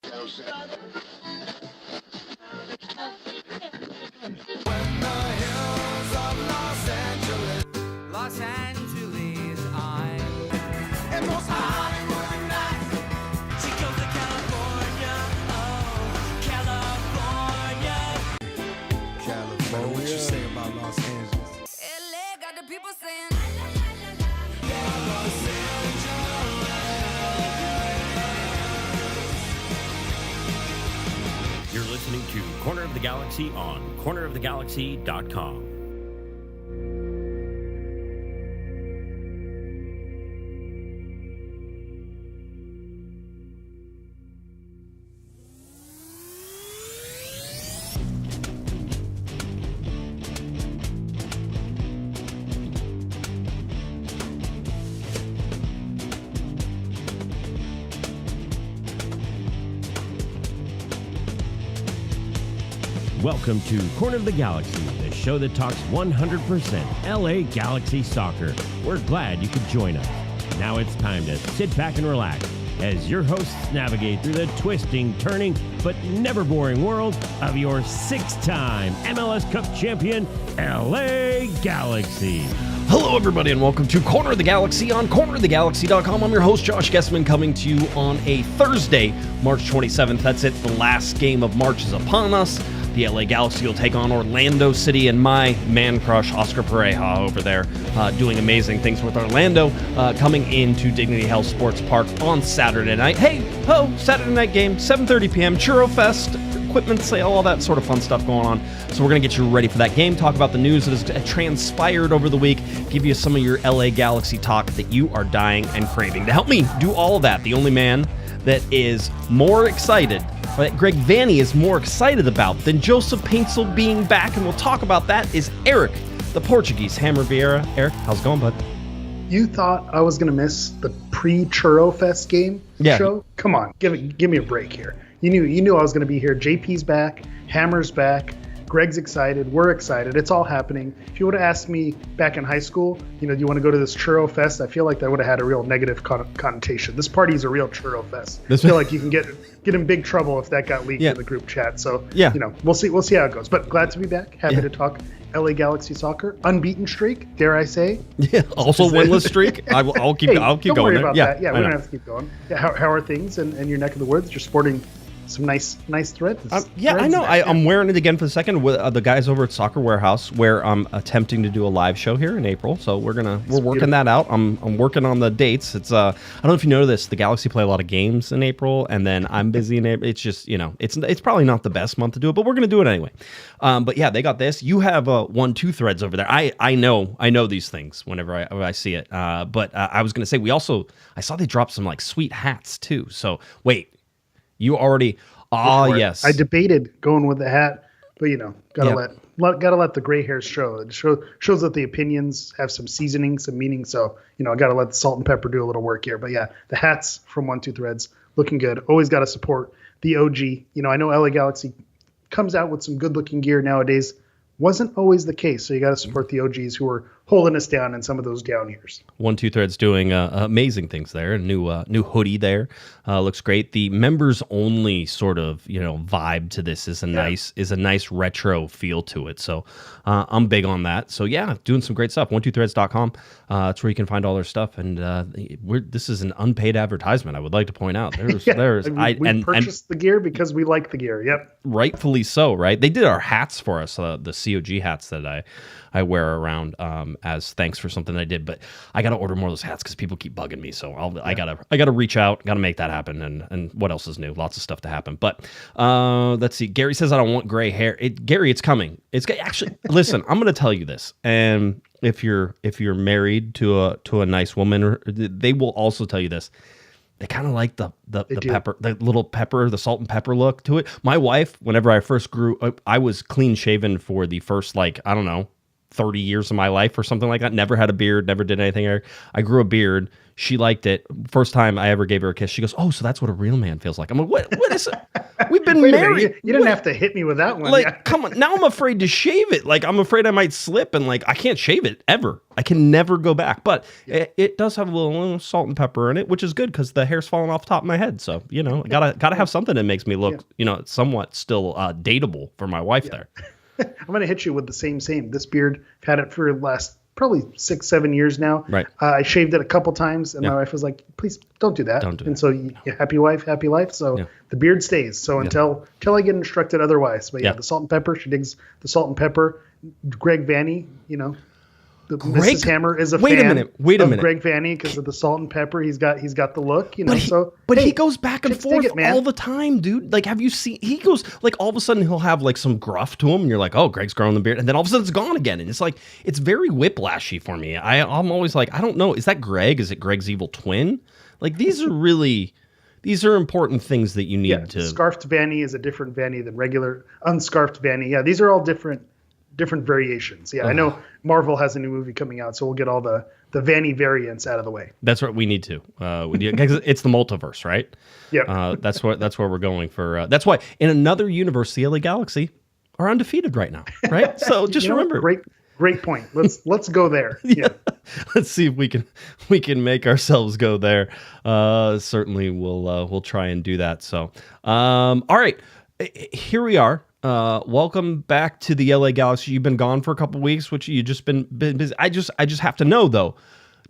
Los Angeles, I'm and most Hollywood nights. She goes to California, oh, California. What you say about Los Angeles? LA got the people saying. You're listening to Corner of the Galaxy on cornerofthegalaxy.com. Welcome to Corner of the Galaxy, the show that talks 100% LA Galaxy soccer. We're glad you could join us. Now it's time to sit back and relax as your hosts navigate through the twisting, turning, but never boring world of your six-time MLS Cup champion, LA Galaxy. Hello, everybody, and welcome to Corner of the Galaxy on cornerofthegalaxy.com. I'm your host, Josh Guesman, coming to you on a Thursday, March 27th. That's it. The last game of March is upon us. The LA Galaxy will take on Orlando City, and my man crush, Oscar Pareja, over there, doing amazing things with Orlando, coming into Dignity Health Sports Park on Saturday night. Hey, ho, Saturday night game, 7:30 p.m., Churro Fest, equipment sale, all that sort of fun stuff going on. So we're going to get you ready for that game, talk about the news that has transpired over the week, give you some of your LA Galaxy talk that you are dying and craving. To help me do all of that, the only man that is more excited, that Greg Vanny is more excited about than Joseph Paintsil being back, and we'll talk about that, is Eric, the Portuguese Hammer Vieira. Eric, how's it going, bud? You thought I was going to miss the pre-Churro Fest game show? Come on, give me a break here. You knew I was going to be here. JP's back, Hammer's back, Greg's excited, we're excited. It's all happening. If you would have asked me back in high school, do you want to go to this Churro Fest? I feel like that would have had a real negative connotation. This party is a real Churro Fest. I feel like you can get in big trouble if that got leaked in the group chat. So we'll see how it goes. But glad to be back. Happy to talk LA Galaxy soccer. Unbeaten streak, dare I say? Yeah. Also winless streak. I'll keep going. Don't worry about that. Yeah, we don't know. have to keep going. Yeah, how are things in your neck of the woods? You're sporting some nice threads. I know. I'm wearing it again for the second with the guys over at Soccer Warehouse, where I'm attempting to do a live show here in April. So we're working that out. I'm working on the dates. It's I don't know if you know this. The Galaxy play a lot of games in April, and then I'm busy in April. It's just it's probably not the best month to do it, but we're gonna do it anyway. But yeah, they got this. You have 1-2 threads over there. I know these things whenever I see it. But I was gonna say I saw they dropped some like sweet hats too. So wait. You already, yes. I debated going with the hat, but gotta let the gray hairs show. It shows that the opinions have some seasoning, some meaning. So I gotta let the salt and pepper do a little work here. But yeah, the hats from 1-2 Threads looking good. Always gotta support the OG. I know LA Galaxy comes out with some good looking gear nowadays. Wasn't always the case. So you gotta support the OGs who are holding us down in some of those down years. 1-2 Threads doing amazing things there. A new hoodie there looks great. The members only sort of vibe to this is a nice retro feel to it. So I'm big on that. So yeah, doing some great stuff. 12threads.com. That's where you can find all their stuff. And this is an unpaid advertisement. I would like to point out we purchased the gear because we like the gear. Yep, rightfully so. Right? They did our hats for us. The COG hats that I wear around as thanks for something I did, but I got to order more of those hats because people keep bugging me. So I gotta reach out, gotta make that happen. And what else is new? Lots of stuff to happen. But let's see. Gary says I don't want gray hair. Gary, it's coming. It's actually. Listen, I'm gonna tell you this, and if you're married to a nice woman, they will also tell you this. They kind of like the pepper, the little pepper, the salt and pepper look to it. My wife, whenever I first grew up, I was clean shaven for the first 5 30 years of my life or something like that. Never had a beard, never did anything. I grew a beard. She liked it. First time I ever gave her a kiss, she goes, "Oh, so that's what a real man feels like." I'm like, what is it? We've been married. You didn't have to hit me with that one. Like, come on. Now I'm afraid to shave it. Like, I'm afraid I might slip, and like, I can't shave it ever. I can never go back. But it does have a little salt and pepper in it, which is good because the hair's falling off the top of my head. So, you know, gotta have something that makes me look, you know, somewhat still dateable for my wife there. I'm going to hit you with the same. This beard, I've had it for the last probably 6-7 years now. Right. I shaved it a couple times, and my wife was like, "Please don't do that." And so, happy wife, happy life. So the beard stays. So until I get instructed otherwise. But the salt and pepper. She digs the salt and pepper. Greg Vanny, you know. Mrs. Hammer is a fan of Greg Vanny because of the salt and pepper. He's got the look, you know. But he goes back and forth all the time, dude. Like, have you seen? He goes like all of a sudden he'll have like some gruff to him, and you're like, "Oh, Greg's growing the beard," and then all of a sudden it's gone again, and it's like it's very whiplashy for me. I'm always like, I don't know, is that Greg? Is it Greg's evil twin? Like these are important things that you need to. Scarfed Vanny is a different Vanny than regular unscarfed Vanny. Yeah, these are all different variations. I know Marvel has a new movie coming out, so we'll get all the Vanny variants out of the way. That's what we need to. It's the multiverse, right? Yeah. That's where we're going for. That's why in another universe, the LA Galaxy are undefeated right now, right? So just remember. Great point. Let's go there. Yeah. Let's see if we can make ourselves go there. Certainly, we'll try and do that. So, all right, here we are. Welcome back to the LA Galaxy. You've been gone for a couple weeks, which you just been busy. I just have to know though,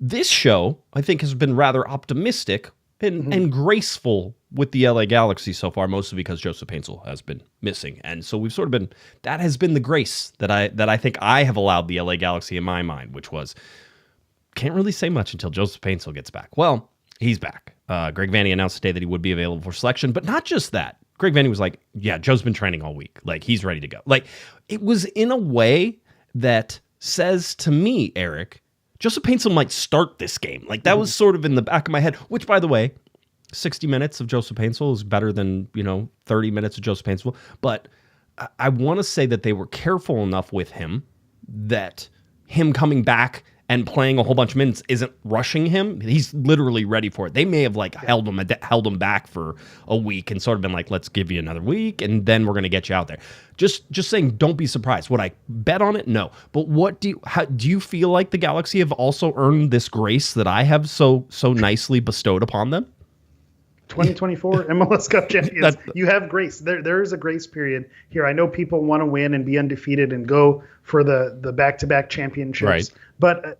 this show I think has been rather optimistic and graceful with the LA Galaxy so far, mostly because Joseph Paintsil has been missing, and so we've sort of been that has been the grace that I think I have allowed the LA Galaxy in my mind, which was can't really say much until Joseph Paintsil gets back. Well, he's back. Greg Vanny announced today that he would be available for selection, but not just that. Greg Vanny was like, yeah, Joe's been training all week. Like, he's ready to go. Like, it was in a way that says to me, Eric, Joseph Paintsil might start this game. Like, that was sort of in the back of my head, which, by the way, 60 minutes of Joseph Paintsil is better than, 30 minutes of Joseph Paintsil. But I want to say that they were careful enough with him that him coming back and playing a whole bunch of minutes isn't rushing him. He's literally ready for it. They may have held him back for a week and sort of been like, let's give you another week and then we're going to get you out there. Just saying, don't be surprised. Would I bet on it? No. But do you feel like the Galaxy have also earned this grace that I have so nicely bestowed upon them? 2024 MLS Cup champions. You have grace. There is a grace period here. I know people want to win and be undefeated and go for the back-to-back championships. Right. But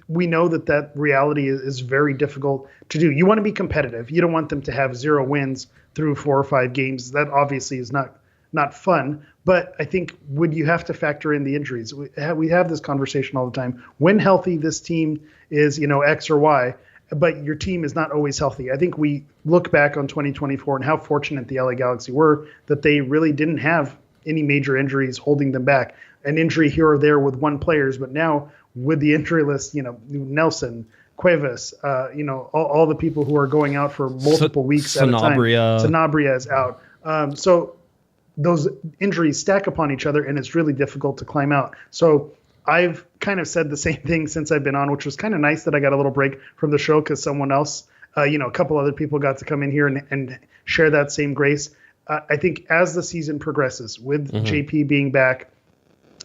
we know that reality is very difficult to do. You want to be competitive. You don't want them to have 0 wins through 4 or 5 games. That obviously is not fun. But I think would you have to factor in the injuries? We have this conversation all the time. When healthy, this team is X or Y. But your team is not always healthy. I think we look back on 2024 and how fortunate the LA Galaxy were that they really didn't have any major injuries holding them back. An injury here or there with one players, but now with the injury list, Nelson, Cuevas, all the people who are going out for multiple weeks at a time. Sanabria is out. So those injuries stack upon each other, and it's really difficult to climb out. So I've kind of said the same thing since I've been on, which was kind of nice that I got a little break from the show because someone else, a couple other people got to come in here and share that same grace. I think as the season progresses with JP being back,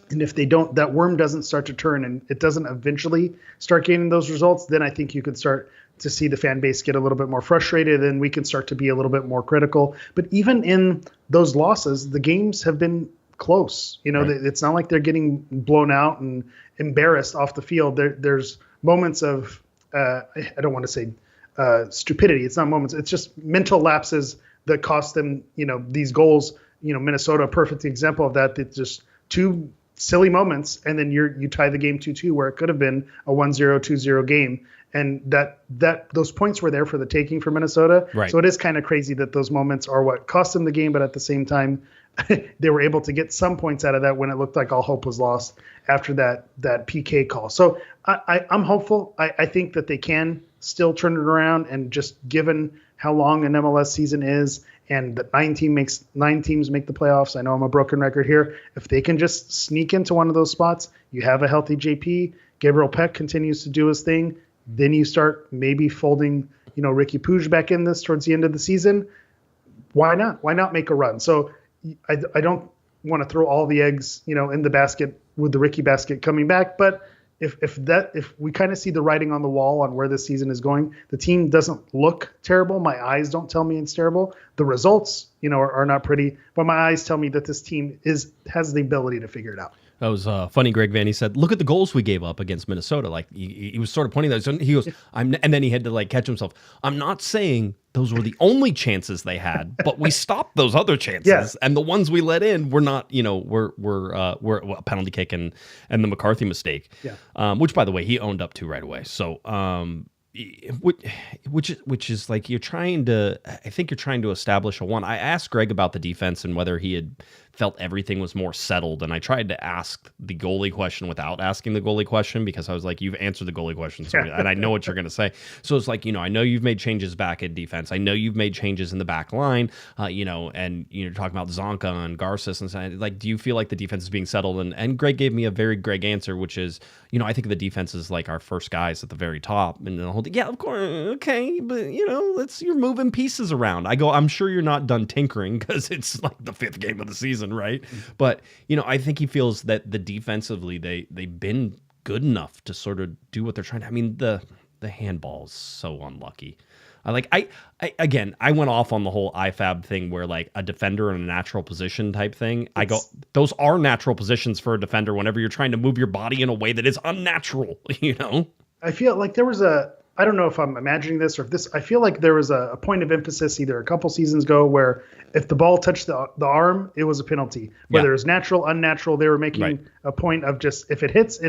and if that worm doesn't start to turn and it doesn't eventually start gaining those results, then I think you could start to see the fan base get a little bit more frustrated and we can start to be a little bit more critical. But even in those losses, the games have been close. Right. It's not like they're getting blown out and embarrassed off the field. There's moments of, I don't want to say stupidity. It's not moments. It's just mental lapses that cost them, these goals. Minnesota, a perfect example of that. It's just 2 silly moments, and then you tie the game 2-2 where it could have been a 1-0, 2-0 game. And that those points were there for the taking for Minnesota. Right. So it is kind of crazy that those moments are what cost them the game, but at the same time, they were able to get some points out of that when it looked like all hope was lost after that PK call. So I'm hopeful. I think that they can still turn it around, and just given how long an MLS season is and that 9 teams make the playoffs. I know I'm a broken record here. If they can just sneak into one of those spots, you have a healthy JP. Gabriel Peck continues to do his thing. Then you start maybe folding, Ricky Puig back in this towards the end of the season. Why not? Why not make a run? So I don't want to throw all the eggs, in the basket with the Ricky basket coming back. But if we kind of see the writing on the wall on where this season is going, the team doesn't look terrible. My eyes don't tell me it's terrible. The results, are not pretty, but my eyes tell me that this team has the ability to figure it out. That was funny. Greg Van, he said, look at the goals we gave up against Minnesota. Like he was sort of pointing that. So he goes, and then he had to catch himself. I'm not saying those were the only chances they had, but we stopped those other chances. Yeah. And the ones we let in were not, were a penalty kick and the McCarthy mistake. Yeah. Which, by the way, he owned up to right away. So, which is like I think you're trying to establish a one. I asked Greg about the defense and whether he had felt everything was more settled, and I tried to ask the goalie question without asking the goalie question, because I was like, you've answered the goalie question, so, and I know what you're going to say. So it's like, I know you've made changes back at defense, I know you've made changes in the back line, and you're talking about Zonka and Garces and stuff. Like, do you feel like the defense is being settled? And Greg gave me a very Greg answer, which is, I think the defense is like our first guys at the very top, and the whole thing. Yeah, of course, okay, but you're moving pieces around. I go, I'm sure you're not done tinkering, because it's like the 5th game of the season, right? But I think he feels that the defensively they've been good enough to sort of do what they're trying to. I mean, the handball is so unlucky. I went off on the whole IFAB thing where like a defender in a natural position type thing. I go, those are natural positions for a defender whenever you're trying to move your body in a way that is unnatural, I feel like there was I don't know if I'm imagining this or if this, I feel like there was a point of emphasis either a couple seasons ago where if the ball touched the arm, it was a penalty. Whether it was natural, unnatural, they were making a point of just, if it hits,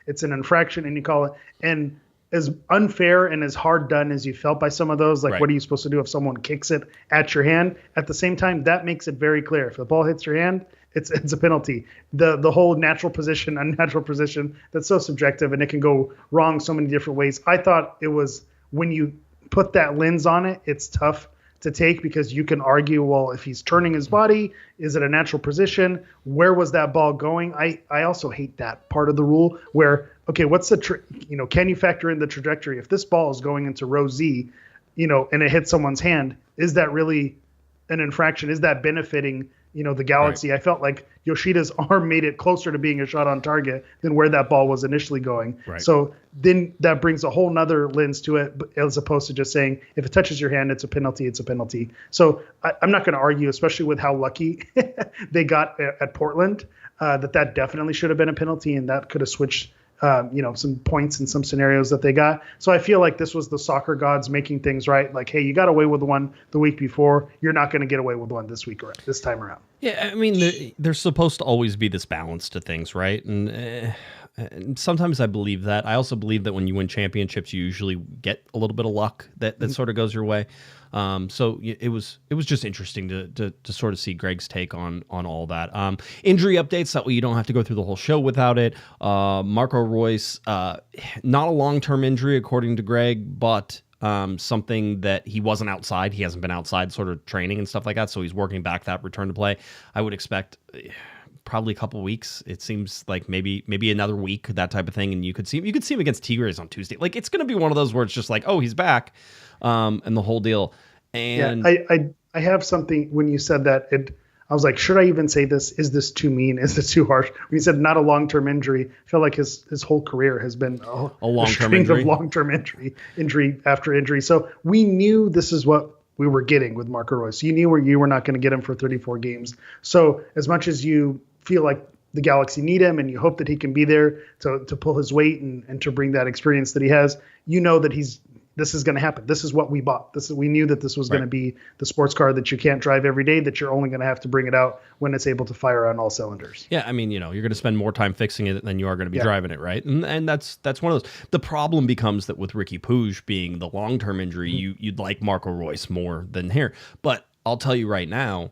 it's an infraction and you call it. And as unfair and as hard done as you felt by some of those, like what are you supposed to do if someone kicks it at your hand? At the same time, that makes it very clear. If the ball hits your hand, it's a penalty. The whole natural position, unnatural position, that's so subjective and it can go wrong so many different ways. I thought it was, when you put that lens on it, it's tough to take because you can argue, well, if he's turning his body, is it a natural position? Where was that ball going? I also hate that part of the rule where, okay, what's the, can you factor in the trajectory? If this ball is going into row Z, and it hits someone's hand, is that really an infraction? Is that benefiting the Galaxy? Right. I felt like Yoshida's arm made it closer to being a shot on target than where that ball was initially going. Right. So then that brings a whole nother lens to it, as opposed to just saying, if it touches your hand, it's a penalty, it's a penalty. So I'm not going to argue, especially with how lucky they got at Portland, that definitely should have been a penalty and that could have switched some points in some scenarios that they got. So I feel like this was the soccer gods making things right. Like, hey, you got away with one the week before. You're not going to get away with one this time around. Yeah, I mean, there's supposed to always be this balance to things, right? And sometimes I believe that. I also believe that when you win championships, you usually get a little bit of luck that sort of goes your way. So it was just interesting to sort of see Greg's take on all that. Injury updates, that way you don't have to go through the whole show without it. Marco Reus, not a long-term injury according to Greg, but something that he wasn't outside. He hasn't been outside sort of training and stuff like that, so he's working back that return to play. I would expect probably a couple weeks. It seems like maybe another week, that type of thing, and you could see him against Tigres on Tuesday. Like, it's going to be one of those where it's just like, oh, he's back, and the whole deal. And yeah, I have something when you said that. I was like, should I even say this? Is this too mean? Is this too harsh? When you said not a long-term injury, I feel like his whole career has been a long-term injury. Of long-term injury after injury. So we knew this is what we were getting with Marco Reus. You knew you were not going to get him for 34 games. So as much as you feel like the Galaxy need him and you hope that he can be there to pull his weight and to bring that experience that he has, that this is going to happen. This is what we bought. We knew that this was going to be the sports car that you can't drive every day, that you're only going to have to bring it out when it's able to fire on all cylinders. Yeah, I mean, you're going to spend more time fixing it than you are going to be driving it, right? And that's one of those. The problem becomes that with Ricky Puig being the long-term injury, you'd like Marco Reus more than here. But I'll tell you right now,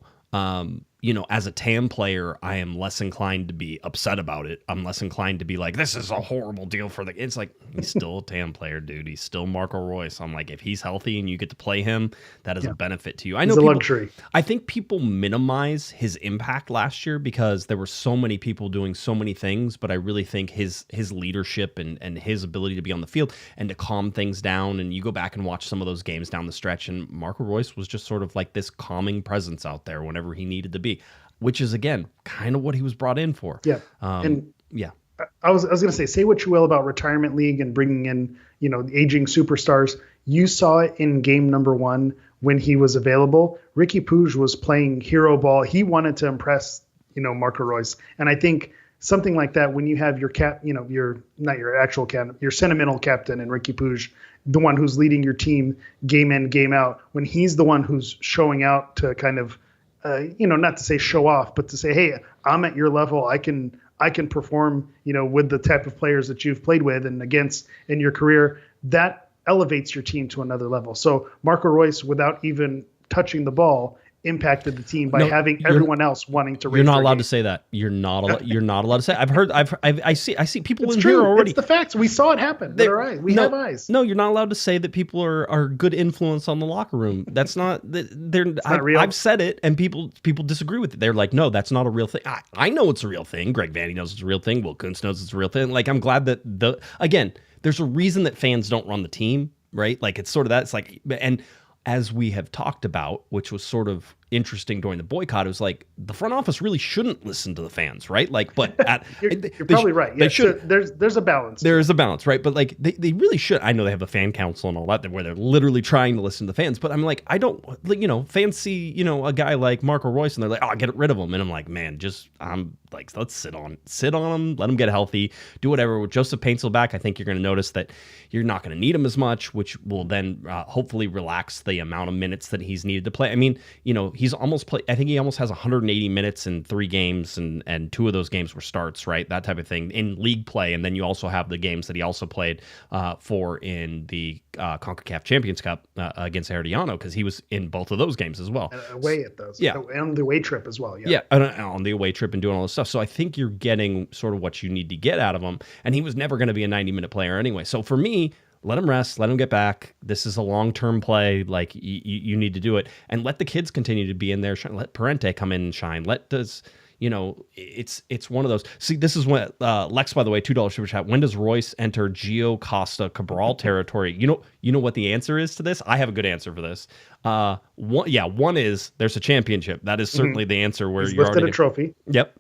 as a TAM player, I am less inclined to be upset about it. I'm less inclined to be like, this is a horrible deal for the... It's like, he's still a TAM player, dude. He's still Marco Royce. I'm like, if he's healthy and you get to play him, that is a benefit to you. I know it's a luxury. I think people minimize his impact last year because there were so many people doing so many things, but I really think his leadership and his ability to be on the field and to calm things down, and you go back and watch some of those games down the stretch, and Marco Royce was just sort of like this calming presence out there whenever he needed to be. Which is, again, kind of what he was brought in for. Yeah. I was going to say what you will about retirement league and bringing in, aging superstars. You saw it in game number 1 when he was available. Ricky Puig was playing hero ball. He wanted to impress, Marco Royce. And I think something like that, when you have your not your actual captain, your sentimental captain and Ricky Puig, the one who's leading your team game in, game out, when he's the one who's showing out to kind of, not to say show off, but to say, hey, I'm at your level. I can perform, with the type of players that you've played with and against in your career. That elevates your team to another level. So Marco Royce, without even touching the ball, impacted the team by having everyone else wanting to raise. You're not their allowed game. to say that. You're not allowed to say. I see people It's in true. here already. It's the facts. We saw it happen. With our eyes. We have eyes. No, you're not allowed to say that people are good influence on the locker room. That's not. Not real. I've said it, and people disagree with it. They're like, no, that's not a real thing. I know it's a real thing. Greg Vanny knows it's a real thing. Will Kuntz knows it's a real thing. Like, I'm glad that there's a reason that fans don't run the team, right? Like, it's sort of that. It's like, and as we have talked about, which was sort of interesting during the boycott, it was like the front office really shouldn't listen to the fans, right? Like, but you're probably right. Yeah, they should. So there's a balance. There is a balance, right? But like they really should. I know they have a fan council and all that where they're literally trying to listen to the fans. But I'm like, I don't, fans see a guy like Marco Royce and they're like, oh, get rid of him, and I'm like, man, I'm like, let's sit on him, let him get healthy, do whatever. With Joseph Paintsil back, I think you're going to notice that you're not going to need him as much, which will then hopefully relax the amount of minutes that he's needed to play. I mean, he's almost played. I think he almost has 180 minutes in 3 games, and 2 of those games were starts, right? That type of thing in league play, and then you also have the games that he also played for in the CONCACAF Champions Cup against Herediano, because he was in both of those games as well. Away at those, on the away trip as well. Yeah, on the away trip and doing all this stuff. So I think you're getting sort of what you need to get out of him, and he was never going to be a 90-minute player anyway. So for me, let him rest, let him get back. This is a long-term play. Like, you need to do it, and let the kids continue to be in there. Let Parente come in and shine. It's one of those. See, this is when Lex, by the way, $2 super chat. When does Royce enter Gio Costa Cabral territory? You know what the answer is to this? I have a good answer for this. One is there's a championship. That is certainly the answer. Where you're lifted a trophy. Yep.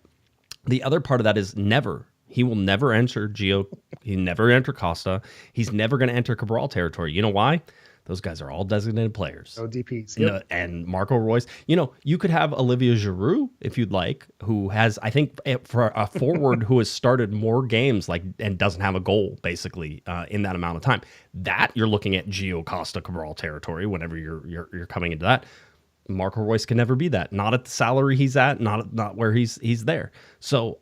The other part of that is never. He will never enter Gio. He never enter Costa. He's never going to enter Cabral territory. You know why? Those guys are all designated players. ODPs. Yep. And Marco Royce. You could have Olivier Giroud, if you'd like, who has, I think, for a forward who has started more games and doesn't have a goal, basically, in that amount of time. That you're looking at Gio Costa Cabral territory whenever you're coming into that. Marco Royce can never be that. Not at the salary he's at, not where he's there. So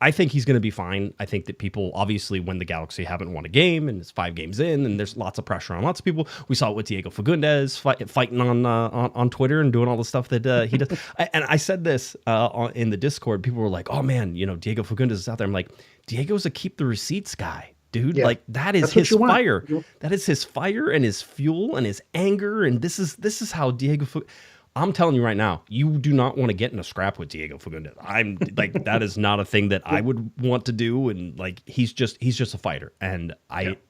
I think he's going to be fine. I think that people, obviously, when the Galaxy haven't won a game and it's 5 games in, and there's lots of pressure on lots of people. We saw it with Diego Fagundes fighting on Twitter and doing all the stuff that he does. And I said this in the Discord. People were like, "Oh man, Diego Fagundes is out there." I'm like, Diego's a keep the receipts guy. Dude, yeah, like that is his fire. That is his fire and his fuel and his anger. And this is how Diego. I'm telling you right now, you do not want to get in a scrap with Diego Fagundes. I'm like, that is not a thing that I would want to do. And like, he's just a fighter. And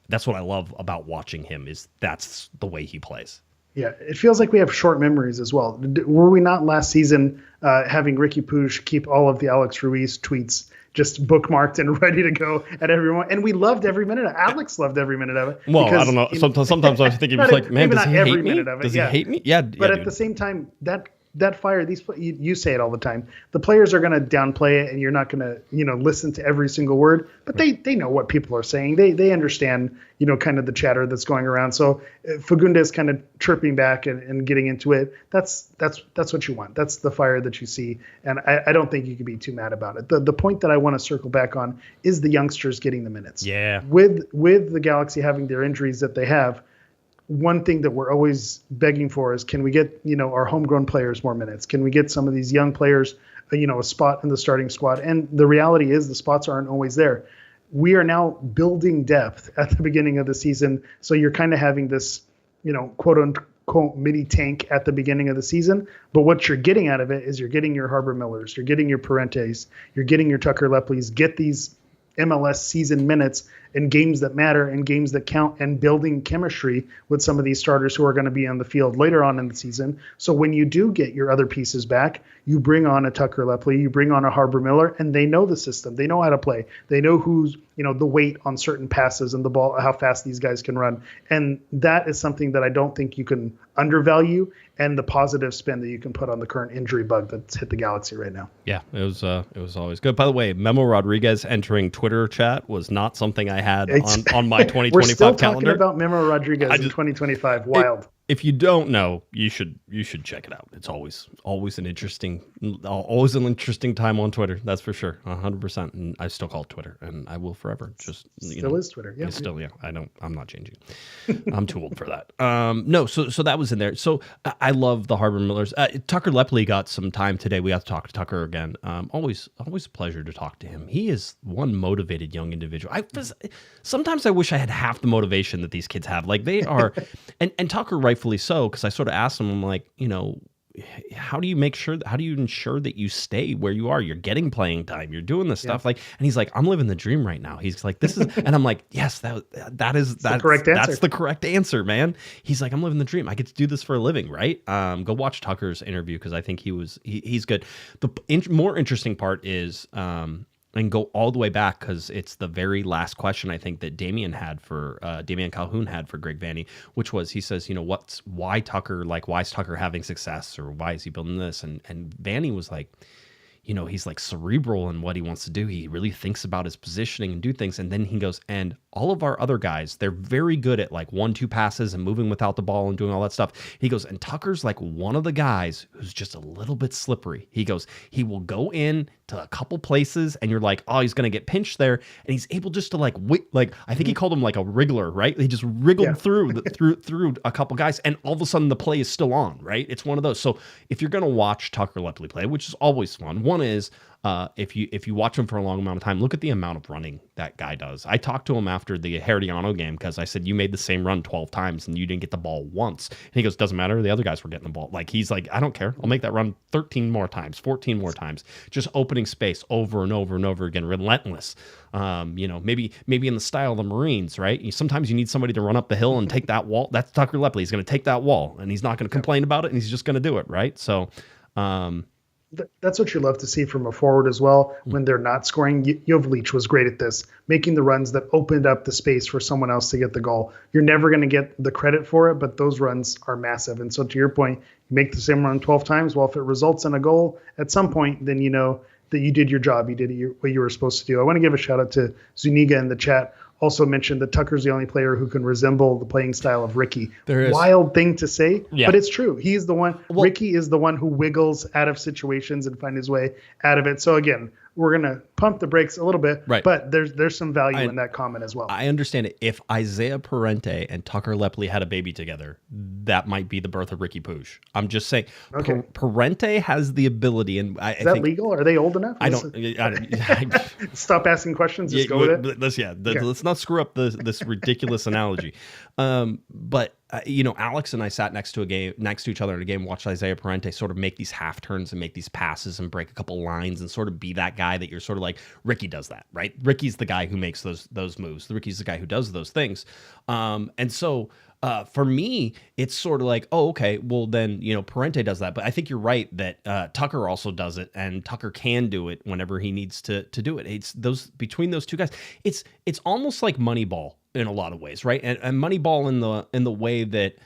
that's what I love about watching him is that's the way he plays. Yeah, it feels like we have short memories as well. Were we not last season having Ricky Puig keep all of the Alex Ruiz tweets just bookmarked and ready to go at everyone? And we loved every minute of it. Alex loved every minute of it. Well, I don't know. Sometimes I was thinking, like, man, does he hate me? Does he hate me? Yeah. But at the same time, that fire, you say it all the time. The players are going to downplay it, and you're not going to, listen to every single word. But they know what people are saying. They understand, kind of the chatter that's going around. So Fagundes kind of chirping back and getting into it. That's what you want. That's the fire that you see. And I don't think you can be too mad about it. The point that I want to circle back on is the youngsters getting the minutes. Yeah. With the Galaxy having their injuries that they have, one thing that we're always begging for is, can we get, our homegrown players more minutes? Can we get some of these young players, a spot in the starting squad? And the reality is the spots aren't always there. We are now building depth at the beginning of the season. So you're kind of having this, quote unquote mini tank at the beginning of the season. But what you're getting out of it is you're getting your Harbor Millers, you're getting your Parentes, you're getting your Tucker Lepleys, get these MLS season minutes in games that matter and games that count, and building chemistry with some of these starters who are going to be on the field later on in the season. So when you do get your other pieces back, you bring on a Tucker Lepley, you bring on a Harbor Miller, and they know the system. They know how to play. They know who's, the weight on certain passes and the ball, how fast these guys can run. And that is something that I don't think you can undervalue, and the positive spin that you can put on the current injury bug that's hit the Galaxy right now. Yeah, it was always good. By the way, Memo Rodriguez entering Twitter chat was not something I had on my 2025 We're still calendar. Talking about Memo Rodriguez in 2025. Wild. If you don't know, you should check it out. It's always an interesting time on Twitter. That's for sure, 100%. And I still call it Twitter, and I will forever. Just still is Twitter. Yeah, I'm not changing. I'm too old for that. No. So that was in there. So I love the Harbor Millers. Tucker Lepley got some time today. We got to talk to Tucker again. Always a pleasure to talk to him. He is one motivated young individual. Sometimes I wish I had half the motivation that these kids have. Like they are, and Tucker rightfully so, because I sort of asked him, I'm like, how do you ensure that you stay where you are? You're getting playing time. You're doing this stuff. Like, and he's like, I'm living the dream right now. He's like, this is, and I'm like, yes, that's the correct answer. That's the correct answer, man. He's like, I'm living the dream. I get to do this for a living, right? Go watch Tucker's interview, because I think he's good. The more interesting part is, and go all the way back, because it's the very last question I think that Damian Calhoun had for Greg Vanney, which was, he says, why Tucker, like, why is Tucker having success, or why is he building this? And Vanney was like, he's like cerebral in what he wants to do. He really thinks about his positioning and do things. And then he goes, and all of our other guys, they're very good at like 1-2 passes and moving without the ball and doing all that stuff. He goes, and Tucker's like one of the guys who's just a little bit slippery. He goes, he will go in to a couple places and you're like, oh, he's going to get pinched there. And he's able just to like I think he called him like a wriggler, right? He just wriggled through a couple guys, and all of a sudden the play is still on, right? It's one of those. So if you're going to watch Tucker Lepley play, which is always fun, one is, if you watch him for a long amount of time, look at the amount of running that guy does. I talked to him after the Herediano game, because I said, you made the same run 12 times and you didn't get the ball once. And he goes, doesn't matter. The other guys were getting the ball. Like, he's like, I don't care. I'll make that run 13 more times, 14 more times, just opening space over and over and over again, relentless. Maybe in the style of the Marines, right? Sometimes you need somebody to run up the hill and take that wall. That's Tucker Lepley. He's going to take that wall, and he's not going to complain about it, and he's just going to do it, right? So, that's what you love to see from a forward as well. When they're not scoring, Jovlich was great at this, making the runs that opened up the space for someone else to get the goal. You're never going to get the credit for it, but those runs are massive. And so to your point, you make the same run 12 times. Well, if it results in a goal at some point, then you know that you did your job. You did what you were supposed to do. I want to give a shout out to Zuniga in the chat. Also mentioned that Tucker's the only player who can resemble the playing style of Ricky. Wild thing to say, but it's true. He's the one. Ricky is the one who wiggles out of situations and find his way out of it. So again, we're gonna pump the brakes a little bit, right? But there's some value in that comment as well. I understand it. If Isaiah Parente and Tucker Lepley had a baby together, that might be the birth of Ricky Puig. I'm just saying. Okay. Parente has the ability, and I think legal? Are they old enough? I don't. Stop asking questions. Just go with it. Let's not screw up this ridiculous analogy. But Alex and I sat next to each other in a game, watched Isaiah Parente sort of make these half turns and make these passes and break a couple lines and sort of be that guy that you're sort of like, Ricky does that, right? Ricky's the guy who makes those moves. Ricky's the guy who does those things. And so for me, it's sort of like, oh, okay, well then, Parente does that. But I think you're right that Tucker also does it, and Tucker can do it whenever he needs to do it. It's between those two guys. It's almost like Moneyball in a lot of ways, right? And Moneyball in the way that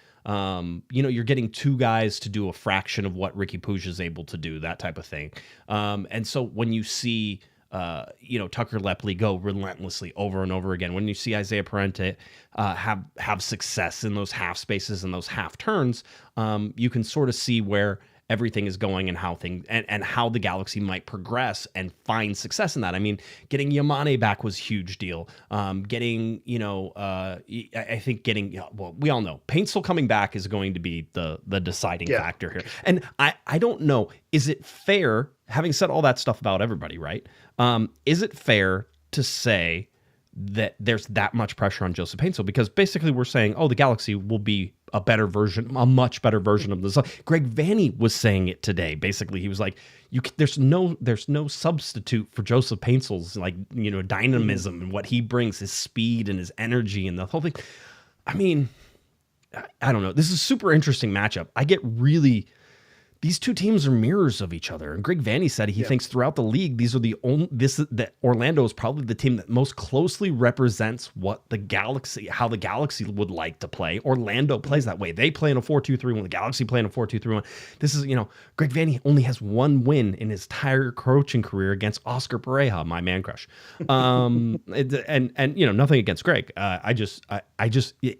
you're getting two guys to do a fraction of what Ricky Puig is able to do, that type of thing. And so when you see Tucker Lepley go relentlessly over and over again, when you see Isaiah Parente have success in those half spaces and those half turns, you can sort of see where everything is going and how things and how the Galaxy might progress and find success in that. I mean, getting Yamane back was a huge deal. Getting, I think getting, well, we all know Paintsil coming back is going to be the deciding factor here. And I don't know, is it fair, having said all that stuff about everybody, right? Is it fair to say that there's that much pressure on Joseph Paintsil? Because basically we're saying, the Galaxy will be a much better version of this. Greg Vanney was saying it today. Basically, he was like, there's no substitute for Joseph Paintsil's dynamism and what he brings, his speed and his energy and the whole thing. I mean, I don't know. This is a super interesting matchup. These two teams are mirrors of each other. And Greg Vanney said he thinks throughout the league, that Orlando is probably the team that most closely represents how the Galaxy would like to play. Orlando plays that way. They play in a 4-2-3-1. The Galaxy play in a 4-2-3-1. This is, Greg Vanney only has one win in his entire coaching career against Oscar Pareja, my man crush. And nothing against Greg.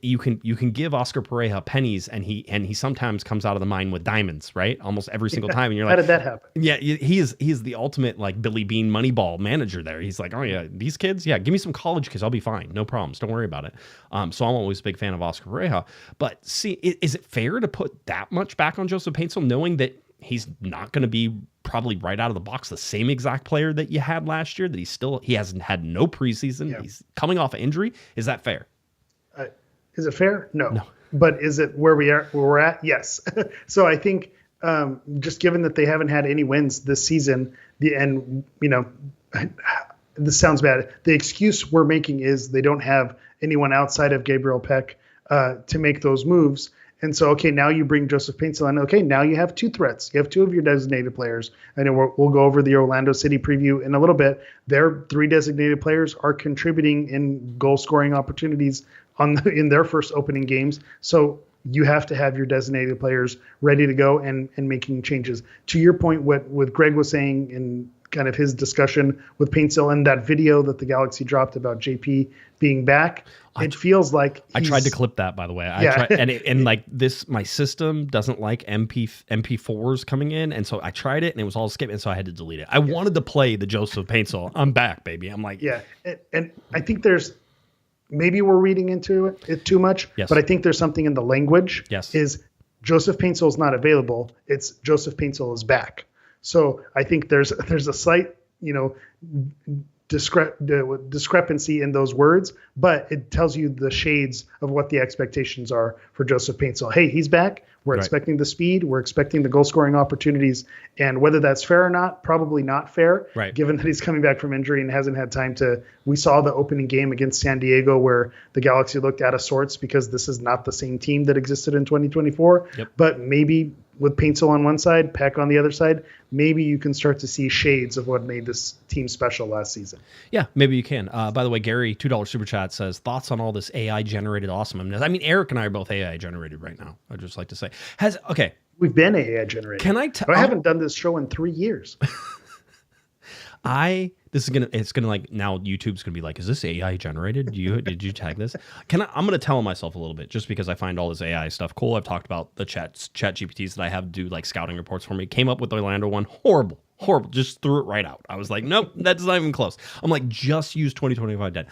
You can give Oscar Pareja pennies and he sometimes comes out of the mine with diamonds, right? Almost every single time. And you're like, how did that happen? Yeah, he is the ultimate Billy Bean Moneyball manager there. He's like, oh yeah, these kids, give me some college kids, I'll be fine, no problems, don't worry about it. So I'm always a big fan of Oscar Pareja. But see, is it fair to put that much back on Joseph Paintsil, knowing that he's not going to be probably right out of the box the same exact player that you had last year? That he hasn't had no preseason. He's coming off an injury. Is that fair? Is it fair? No. But is it where we're at? Yes. So I think. Just given that they haven't had any wins this season, this sounds bad. The excuse we're making is they don't have anyone outside of Gabriel Peck to make those moves. And so, okay, now you bring Joseph Paintsil in. Okay, now you have two threats. You have two of your designated players. I know we'll go over the Orlando City preview in a little bit. Their three designated players are contributing in goal-scoring opportunities in their first opening games. So you have to have your designated players ready to go and making changes. To your point, what Greg was saying in kind of his discussion with Paintsil and that video that the Galaxy dropped about JP being back, it feels like I tried to clip that, by the way. I tried, my system doesn't like MP4s coming in, and so I tried it and it was all skipped, and so I had to delete it. I wanted to play the Joseph Paintsil. I'm back, baby. I'm like, and I think maybe we're reading into it too much, but I think there's something in the language. Yes. Is Joseph Paintsil is not available. It's Joseph Paintsil is back. So I think there's a slight, discrepancy in those words, but it tells you the shades of what the expectations are for Joseph Paintsil. Hey, he's back. We're expecting the speed. We're expecting the goal scoring opportunities. And whether that's fair or not, probably not fair, given that he's coming back from injury and hasn't had time to. We saw the opening game against San Diego where the Galaxy looked out of sorts because this is not the same team that existed in 2024. But maybe with Paintsil on one side, Peck on the other side, maybe you can start to see shades of what made this team special last season. Yeah, maybe you can. By the way, Gary, $2 super chat says, thoughts on all this AI generated awesomeness? I mean, Eric and I are both AI generated right now. I'd just like to say. We've been AI generated. I haven't done this show in 3 years. It's gonna like, now YouTube's gonna be like, is this AI generated? Did you tag this? I'm gonna tell myself a little bit just because I find all this AI stuff cool. I've talked about the chat GPTs that I have do like scouting reports for me. Came up with the Orlando one. Horrible. Just threw it right out. I was like, nope, that's not even close. I'm like, just use 2025 dead.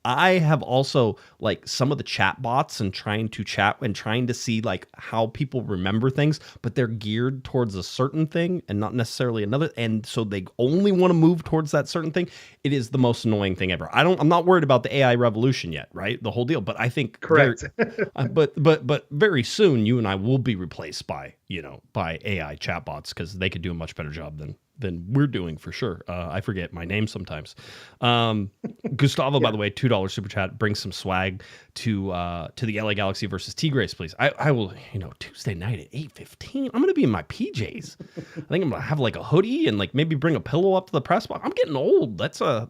I have also like some of the chat bots and trying to chat and trying to see like how people remember things, but they're geared towards a certain thing and not necessarily another. And so they only want to move towards that certain thing. It is the most annoying thing ever. I'm not worried about the AI revolution yet, right? The whole deal. But I think correct. but very soon you and I will be replaced by AI chatbots because they could do a much better job than we're doing for sure. I forget my name sometimes. Gustavo, by the way, $2 super chat, brings some swag to the LA Galaxy versus Tigres, please. I will, Tuesday night at 8:15. I'm gonna be in my PJs. I think I'm gonna have like a hoodie and like maybe bring a pillow up to the press box. I'm getting old. That's a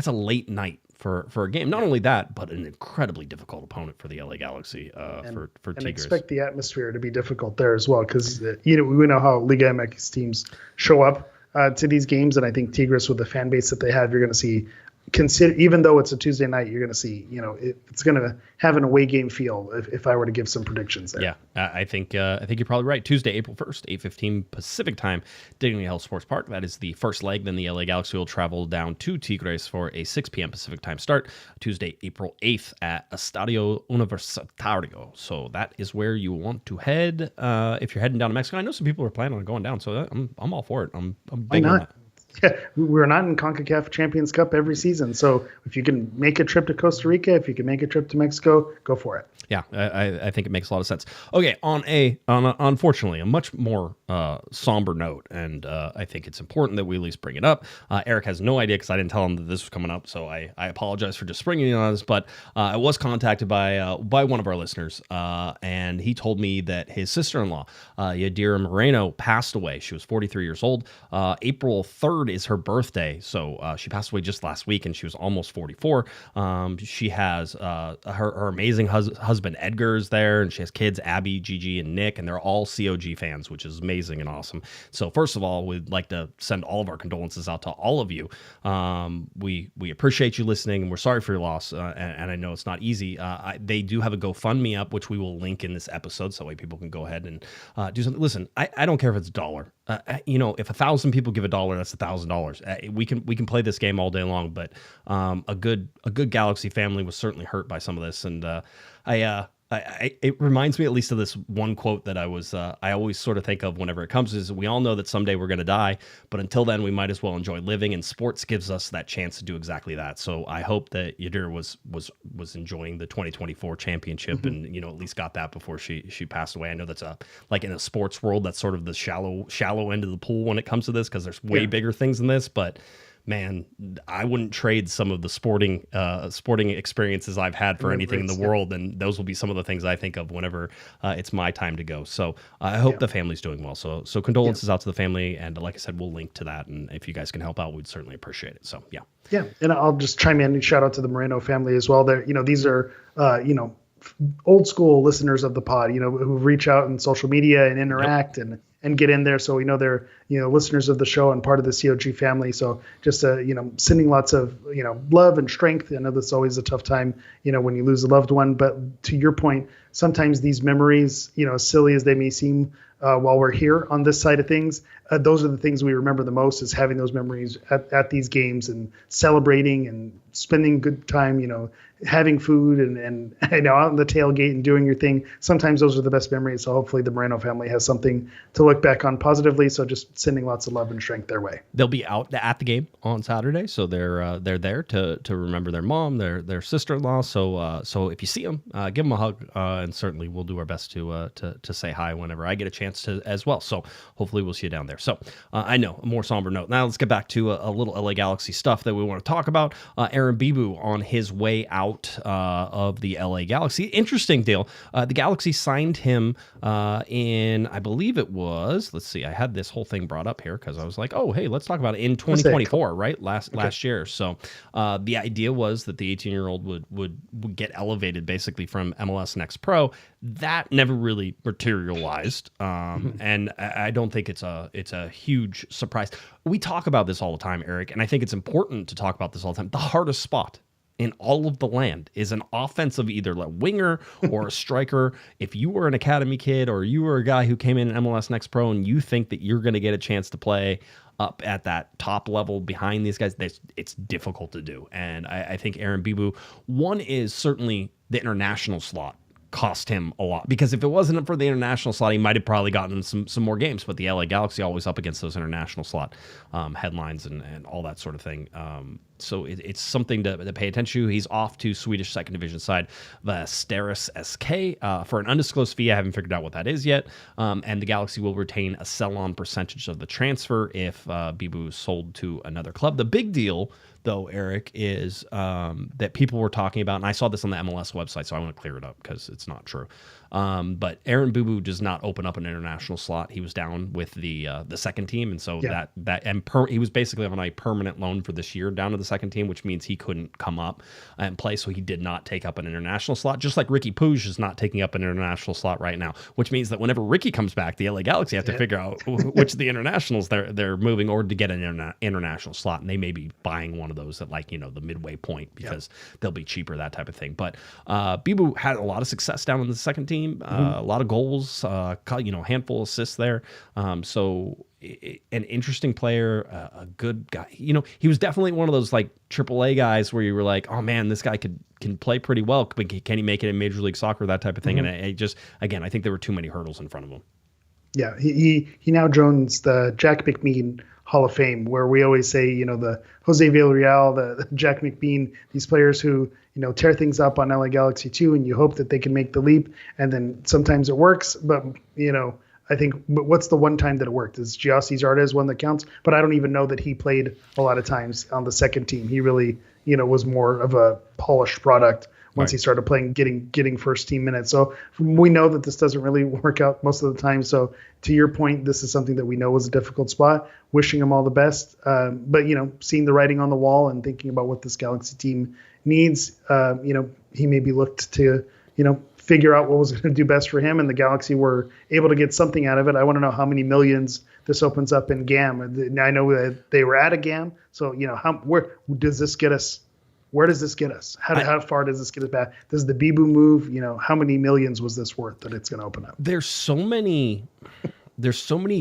late night for a game. Not only that, but an incredibly difficult opponent for the LA Galaxy for Tigres. And expect the atmosphere to be difficult there as well, because we know how Liga MX teams show up to these games, and I think Tigres, with the fan base that they have, you're going to see consider, even though it's a Tuesday night, you're going to see, it's going to have an away game feel if I were to give some predictions there. Yeah, I think you're probably right. Tuesday, April 1st, 8:15 Pacific time, Dignity Health Sports Park. That is the first leg. Then the LA Galaxy will travel down to Tigres for a 6 p.m. Pacific time start, Tuesday, April 8th at Estadio Universitario. So that is where you want to head if you're heading down to Mexico. I know some people are planning on going down, so I'm all for it. I'm big on that. Yeah, we're not in CONCACAF Champions Cup every season, so if you can make a trip to Costa Rica, if you can make a trip to Mexico, go for it. Yeah, I think it makes a lot of sense. Okay, on unfortunately a much more somber note, and I think it's important that we at least bring it up. Eric has no idea because I didn't tell him that this was coming up, so I apologize for just springing it on us. But I was contacted by one of our listeners, and he told me that his sister-in-law, Yadira Moreno, passed away. She was 43 years old. April 3rd is her birthday, so she passed away just last week, and she was almost 44. She has her amazing husband Edgar is there, and she has kids Abby, Gigi, and Nick, and they're all COG fans, which is amazing and awesome. So first of all, we'd like to send all of our condolences out to all of you. We appreciate you listening, and we're sorry for your loss, and I know it's not easy. They do have a GoFundMe up, which we will link in this episode, so that way people can go ahead and do something. Listen, I don't care if it's $1. If 1,000 people give $1, that's $1,000. We can play this game all day long, but a good Galaxy family was certainly hurt by some of this, and it reminds me at least of this one quote that I always sort of think of whenever it comes, is we all know that someday we're going to die, but until then we might as well enjoy living, and sports gives us that chance to do exactly that. So I hope that Yadira was enjoying the 2024 championship, and at least got that before she passed away. I know that's like in a sports world, that's sort of the shallow end of the pool when it comes to this, because there's way bigger things than this, but man, I wouldn't trade some of the sporting experiences I've had for anything in the world, and those will be some of the things I think of whenever it's my time to go. So I hope the family's doing well. So condolences out to the family, and like I said, we'll link to that, and if you guys can help out, we'd certainly appreciate it. So yeah, and I'll just chime in and shout out to the Moreno family as well. They're these are old school listeners of the pod, who reach out in social media and interact and get in there. So we know they're, listeners of the show and part of the COG family. So just, sending lots of, love and strength. I know that's always a tough time, when you lose a loved one, but to your point, sometimes these memories, as silly as they may seem, while we're here on this side of things, those are the things we remember the most, is having those memories at these games and celebrating and spending good time, having food and out in the tailgate and doing your thing. Sometimes those are the best memories. So hopefully the Moreno family has something to look back on positively. So just sending lots of love and strength their way. They'll be out at the game on Saturday, so they're there to remember their mom, their sister-in-law. So if you see them, give them a hug, and certainly we'll do our best to say hi whenever I get a chance to as well. So hopefully we'll see you down there. So I know, a more somber note. Now let's get back to a little LA Galaxy stuff that we want to talk about. Aaron Bibu on his way out of the LA Galaxy. Interesting deal. The Galaxy signed him in, I believe it was, let's see, I had this whole thing brought up here because I was like, oh, hey, let's talk about it in 2024, right? Last year. So the idea was that the 18-year-old would get elevated basically from MLS Next Pro. That never really materialized. And I don't think it's a huge surprise. We talk about this all the time, Eric, and I think it's important to talk about this all the time. The hardest spot in all of the land is an offensive, either a winger or a striker. If you were an academy kid, or you were a guy who came in MLS Next Pro and you think that you're going to get a chance to play up at that top level behind these guys, it's difficult to do. And I think Aaron Bibu, one is certainly the international slot cost him a lot, because if it wasn't for the international slot, he might have probably gotten some more games, but the LA Galaxy always up against those international slot headlines and all that sort of thing. So it's something to pay attention to. He's off to Swedish second division side Västerås SK for an undisclosed fee. I haven't figured out what that is yet. And the Galaxy will retain a sell-on percentage of the transfer if Bibu is sold to another club. The big deal, though, Eric, is that people were talking about, and I saw this on the MLS website, so I want to clear it up because it's not true. But Aaron Bibu does not open up an international slot. He was down with the second team, and so he was basically on a permanent loan for this year down to the second team, which means he couldn't come up and play, so he did not take up an international slot, just like Ricky Puig is not taking up an international slot right now, which means that whenever Ricky comes back, the LA Galaxy have to figure out which of the internationals they're moving or to get an international slot, and they may be buying one of those at like, the midway point because they'll be cheaper, that type of thing. But Bibu had a lot of success down in the second team, a lot of goals, handful of assists there. So an interesting player, a good guy. He was definitely one of those like AAA guys where you were like, oh man, this guy can play pretty well, but can he make it in Major League Soccer, that type of thing? And I think there were too many hurdles in front of him. Yeah, he now joins the Jack McBean Hall of Fame, where we always say, the Jose Villarreal, the Jack McBean, these players who, tear things up on LA Galaxy 2, and you hope that they can make the leap, and then sometimes it works, but, I think what's the one time that it worked? Is Giassi Zardes one that counts? But I don't even know that he played a lot of times on the second team. He really, was more of a polished product once he started playing, getting first team minutes. So we know that this doesn't really work out most of the time. So to your point, this is something that we know was a difficult spot. Wishing him all the best. But, seeing the writing on the wall and thinking about what this Galaxy team needs, he maybe looked to, figure out what was going to do best for him, and the Galaxy were able to get something out of it. I want to know how many millions this opens up in GAM. I know that they were at a GAM, so where does this get us? Where does this get us? How far does this get us back? Does the Bibu move? How many millions was this worth that it's going to open up? There's so many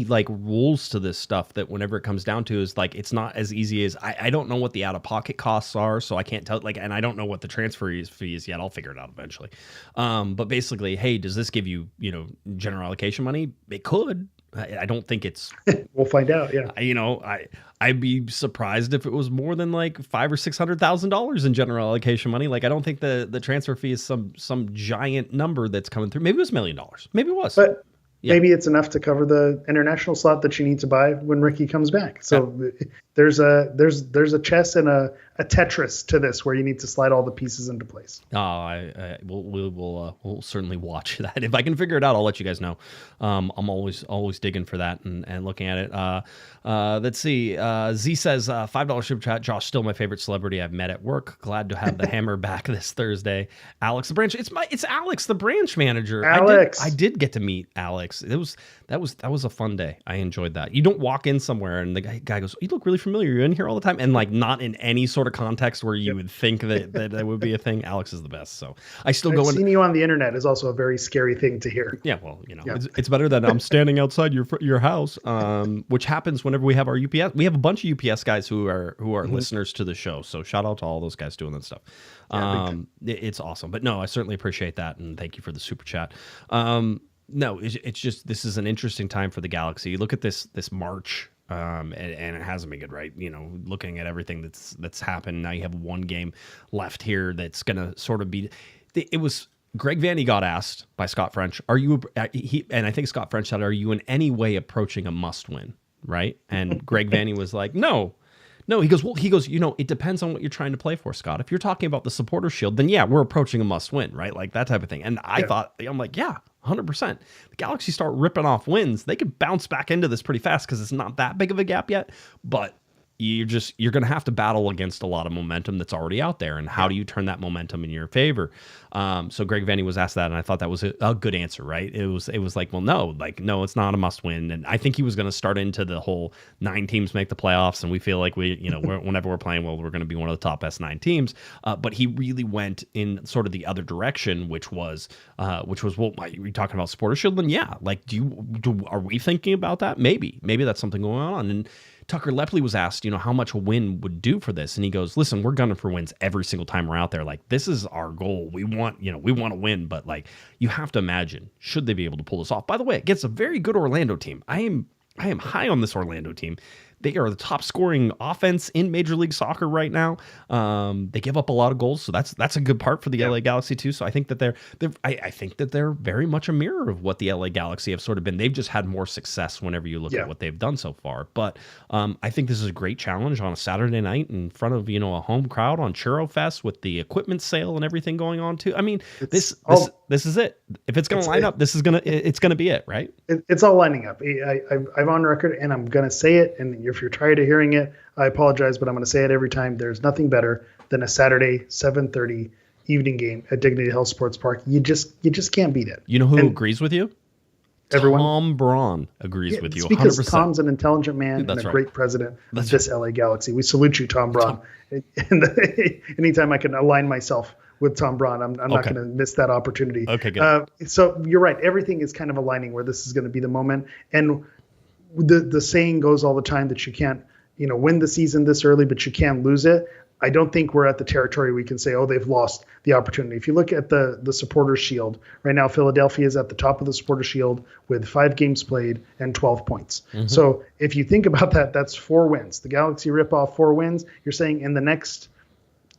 like rules to this stuff that whenever it comes down to is like, it's not as easy as I don't know what the out-of-pocket costs are, so I can't tell, and I don't know what the transfer fee is yet. I'll figure it out eventually. But basically, hey, does this give you, general allocation money? It could. I don't think it's. We'll find out. Yeah. I'd be surprised if it was more than like $500,000 or $600,000 in general allocation money. Like, I don't think the transfer fee is some giant number that's coming through. Maybe it was $1 million. Maybe it was. But maybe it's enough to cover the international slot that you need to buy when Ricky comes back. So there's a chess and a Tetris to this where you need to slide all the pieces into place. We'll certainly watch that. If I can figure it out, I'll let you guys know. I'm always digging for that and looking at it. Let's see. Z says $5 super chat. Josh, still my favorite celebrity I've met at work. Glad to have the hammer back this Thursday. Alex the branch. It's Alex the branch manager. Alex. I did get to meet Alex. That was a fun day. I enjoyed that. You don't walk in somewhere and the guy goes, "You look really familiar. You're in here all the time," and like not in any sort of context where you would think that would be a thing. Alex is the best. So I still go in. Seeing you on the internet is also a very scary thing to hear. Yeah, well, it's better than I'm standing outside your house, which happens whenever we have our UPS. We have a bunch of UPS guys who are listeners to the show. So shout out to all those guys doing that stuff. It's awesome. But no, I certainly appreciate that, and thank you for the super chat. No, it's just, this is an interesting time for the Galaxy. You look at this March, and it hasn't been good, right? Looking at everything that's happened. Now you have one game left here that's going to sort of be. It was Greg Vanney got asked by Scott French, "Are you?" And I think Scott French said, "Are you in any way approaching a must-win?" Right? And Greg Vanney was like, "No." No, he goes, it depends on what you're trying to play for, Scott. If you're talking about the supporter shield, then yeah, we're approaching a must-win, right? Like that type of thing. And I'm like, yeah, 100%. The Galaxy start ripping off wins, they could bounce back into this pretty fast because it's not that big of a gap yet. But you're going to have to battle against a lot of momentum that's already out there. And how do you turn that momentum in your favor? So Greg Vanney was asked that, and I thought that was a good answer, right? It was like, well, no, it's not a must win. And I think he was going to start into the whole 9 teams make the playoffs. And we feel like whenever we're playing, well, we're going to be one of the top best 9 teams. But he really went in sort of the other direction, which was, well, are you talking about supporter shield? Then yeah, like, are we thinking about that? Maybe that's something going on. And Tucker Lepley was asked, how much a win would do for this. And he goes, listen, we're gunning for wins every single time we're out there. Like, this is our goal. We want to win, but like, you have to imagine, should they be able to pull this off? By the way, it gets a very good Orlando team. I am high on this Orlando team. They are the top scoring offense in Major League Soccer right now. They give up a lot of goals, so that's a good part for the LA Galaxy too. So I think that I think that they're very much a mirror of what the LA Galaxy have sort of been. They've just had more success whenever you look at what they've done so far. But I think this is a great challenge on a Saturday night in front of a home crowd on Churro Fest with the equipment sale and everything going on too. I mean, this is it. If it's going to line up, it's going to be it, right? It's all lining up. I'm on record, and I'm going to say it, and if you're tired of hearing it, I apologize, but I'm going to say it every time. There's nothing better than a Saturday 7:30 evening game at Dignity Health Sports Park. You just can't beat it. You know who agrees with you? Everyone. Tom Braun agrees with you 100%. Because Tom's an intelligent man and a great president of this LA Galaxy. We salute you, Tom Braun. Anytime I can align myself with Tom Braun, I'm not going to miss that opportunity. Okay, good. So you're right. Everything is kind of aligning where this is going to be the moment. And the saying goes all the time that you can't, win the season this early, but you can lose it. I don't think we're at the territory we can say, they've lost the opportunity. If you look at the Supporters Shield, right now Philadelphia is at the top of the Supporters Shield with 5 games played and 12 points. Mm-hmm. So if you think about that, that's 4 wins. The Galaxy rip off 4 wins. You're saying in the next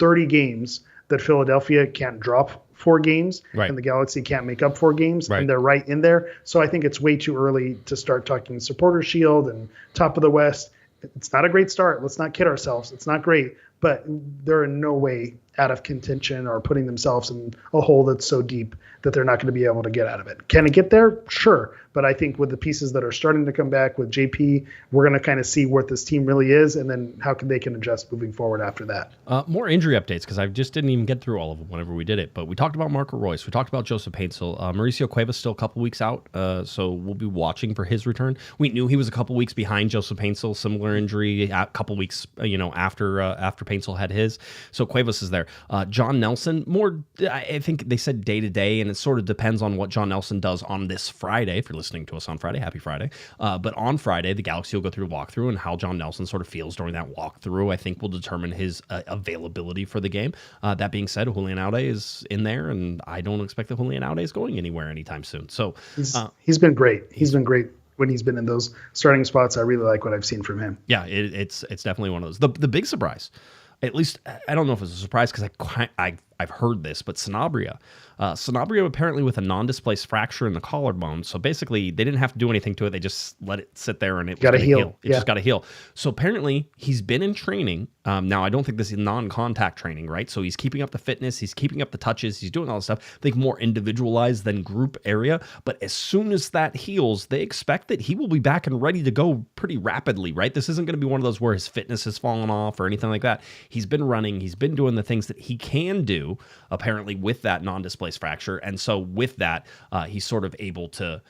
30 games that Philadelphia can't drop 4 games and the Galaxy can't make up 4 games, and they're right in there. So I think it's way too early to start talking Supporters Shield and top of the West. It's not a great start. Let's not kid ourselves. It's not great. But they're in no way out of contention or putting themselves in a hole that's so deep that they're not going to be able to get out of it. Can it get there? Sure. But I think with the pieces that are starting to come back with JP, we're going to kind of see what this team really is and then how they can adjust moving forward after that. More injury updates, because I just didn't even get through all of them whenever we did it. But we talked about Marco Royce. We talked about Joseph Paintsil. Mauricio Cuevas still a couple weeks out, so we'll be watching for his return. We knew he was a couple weeks behind Joseph Paintsil, similar injury a couple weeks after Paintsil had his. So Cuevas is there. John Nelson, I think they said day-to-day, and it sort of depends on what John Nelson does on this Friday. If you're listening to us on Friday, happy Friday. But on Friday, the Galaxy will go through a walkthrough, and how John Nelson sort of feels during that walkthrough, I think, will determine his availability for the game. That being said, Julian Aude is in there, and I don't expect that Julian Aude is going anywhere anytime soon. So he's been great. He's been great when he's been in those starting spots. I really like what I've seen from him. Yeah, it's definitely one of those. The big surprise, at least I don't know if it's a surprise because I've heard this, but Sanabria apparently with a non-displaced fracture in the collarbone. So basically, they didn't have to do anything to it. They just let it sit there and it got to heal. It just got to heal. So apparently, he's been in training. Now, I don't think this is non-contact training, right? So he's keeping up the fitness. He's keeping up the touches. He's doing all this stuff. I think more individualized than group area. But as soon as that heals, they expect that he will be back and ready to go pretty rapidly, right? This isn't going to be one of those where his fitness has fallen off or anything like that. He's been running. He's been doing the things that he can do, apparently, with that non-displaced fracture, and so with that he's sort of able to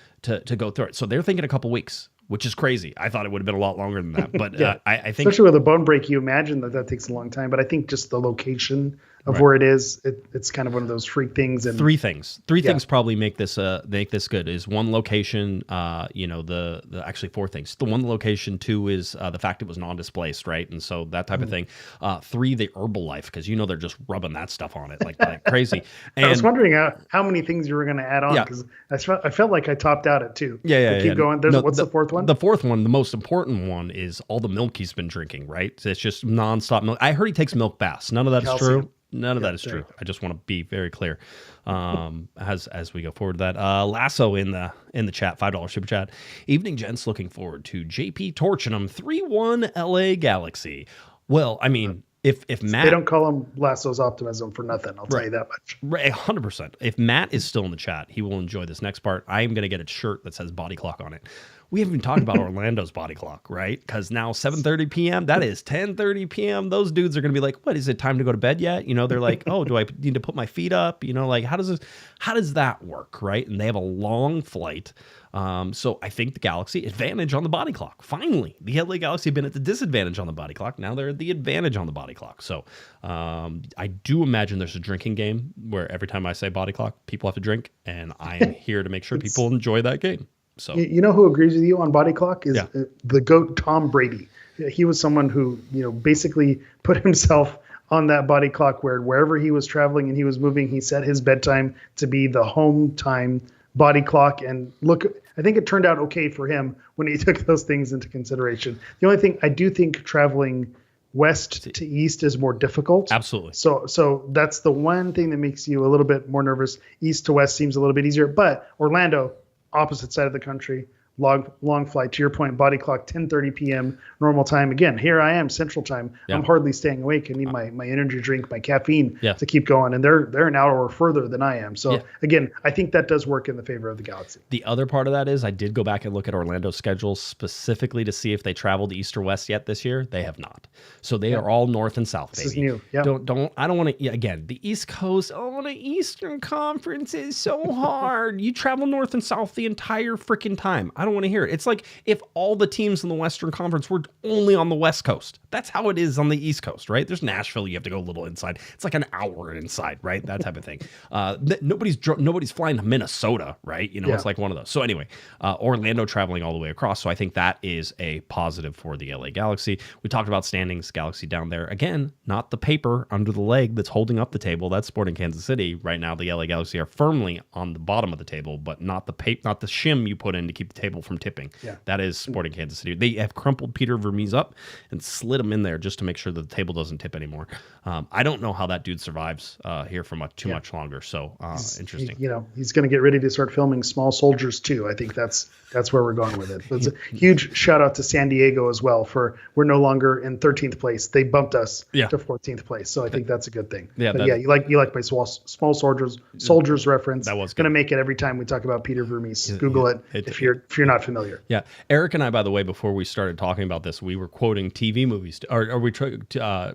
go through it. So they're thinking a couple weeks, which is crazy. I thought it would have been a lot longer than that, but I think especially with a bone break, you imagine that takes a long time, but I think just the location of where it is, it's kind of one of those freak things. And three things probably make this good. Is one location, the actually 4 things. The one location, 2 is the fact it was non-displaced, right? And so that type of thing. 3, the Herbalife, because they're just rubbing that stuff on it like crazy. And I was wondering how many things you were going to add on, because I felt like I topped out at 2. Keep going. What's the 4th one? The 4th one, the most important one, is all the milk he's been drinking, right? It's just nonstop milk. I heard he takes milk baths. None of that is true. None of that is true. I just want to be very clear as we go forward to that. Lasso in the chat, $5 super chat. Evening, gents. Looking forward to JP torching them 3-1 LA Galaxy. Well, I mean, if Matt, they don't call him Lasso's optimism for nothing. I'll tell you that much. Right, 100%. If Matt is still in the chat, he will enjoy this next part. I am going to get a shirt that says Body Clock on it. We haven't even talked about Orlando's body clock, right? Because now 7:30 p.m., that is 10:30 p.m. Those dudes are going to be like, what, is it time to go to bed yet? They're like, oh, do I need to put my feet up? How does that work, right? And they have a long flight. So I think the Galaxy advantage on the body clock. Finally, the LA Galaxy have been at the disadvantage on the body clock. Now they're at the advantage on the body clock. So I do imagine there's a drinking game where every time I say body clock, people have to drink. And I am here to make sure people enjoy that game. So you know who agrees with you on body clock is the GOAT Tom Brady. He was someone who basically put himself on that body clock where wherever he was traveling and he was moving, he set his bedtime to be the home time body clock. And look, I think it turned out okay for him when he took those things into consideration. The only thing I do think traveling west to east is more difficult. Absolutely. So that's the one thing that makes you a little bit more nervous. East to west seems a little bit easier, but Orlando, opposite side of the country, long flight. To your point, body clock 10:30 p.m. normal time. Again, here I am, Central Time. Yeah. I'm hardly staying awake. I need my energy drink, my caffeine Yeah. to keep going. And they're an hour further than I am. So Yeah. again, I think that does work in the favor of the Galaxy. The other part of that is I did go back and look at Orlando's schedule specifically to see if they traveled east or west yet this year. They have not. So they are all north and south, This baby. is new. Yeah. I don't want to, again, the East Coast, the Eastern Conference is so hard. You travel north and south the entire freaking time. I don't want to hear it. It's like if all the teams in the Western Conference were only on the West Coast. That's how it is on the East Coast, right? There's Nashville. You have to go a little inside. It's like an hour inside, right? That type of thing. Nobody's flying to Minnesota, right? It's like one of those. So anyway, Orlando traveling all the way across. So I think that is a positive for the LA Galaxy. We talked about standings, Galaxy down there. Again, not the paper under the leg that's holding up the table. That's Sporting Kansas City. Right now, the LA Galaxy are firmly on the bottom of the table, but not the shim you put in to keep the table from tipping. Yeah. That is Sporting Kansas City. They have crumpled Peter Vermees up and slid him in there just to make sure that the table doesn't tip anymore. I don't know how that dude survives here for too much longer. So interesting. He's going to get ready to start filming Small Soldiers too. I think that's where we're going with it. But it's a huge shout out to San Diego as well we're no longer in 13th place. They bumped us to 14th place. So I think that's a good thing. Yeah, you like my Small Soldiers reference. That was going to make it every time we talk about Peter Vermees. Google it if you're not familiar. Yeah, Eric and I, by the way, before we started talking about this, we were quoting TV movies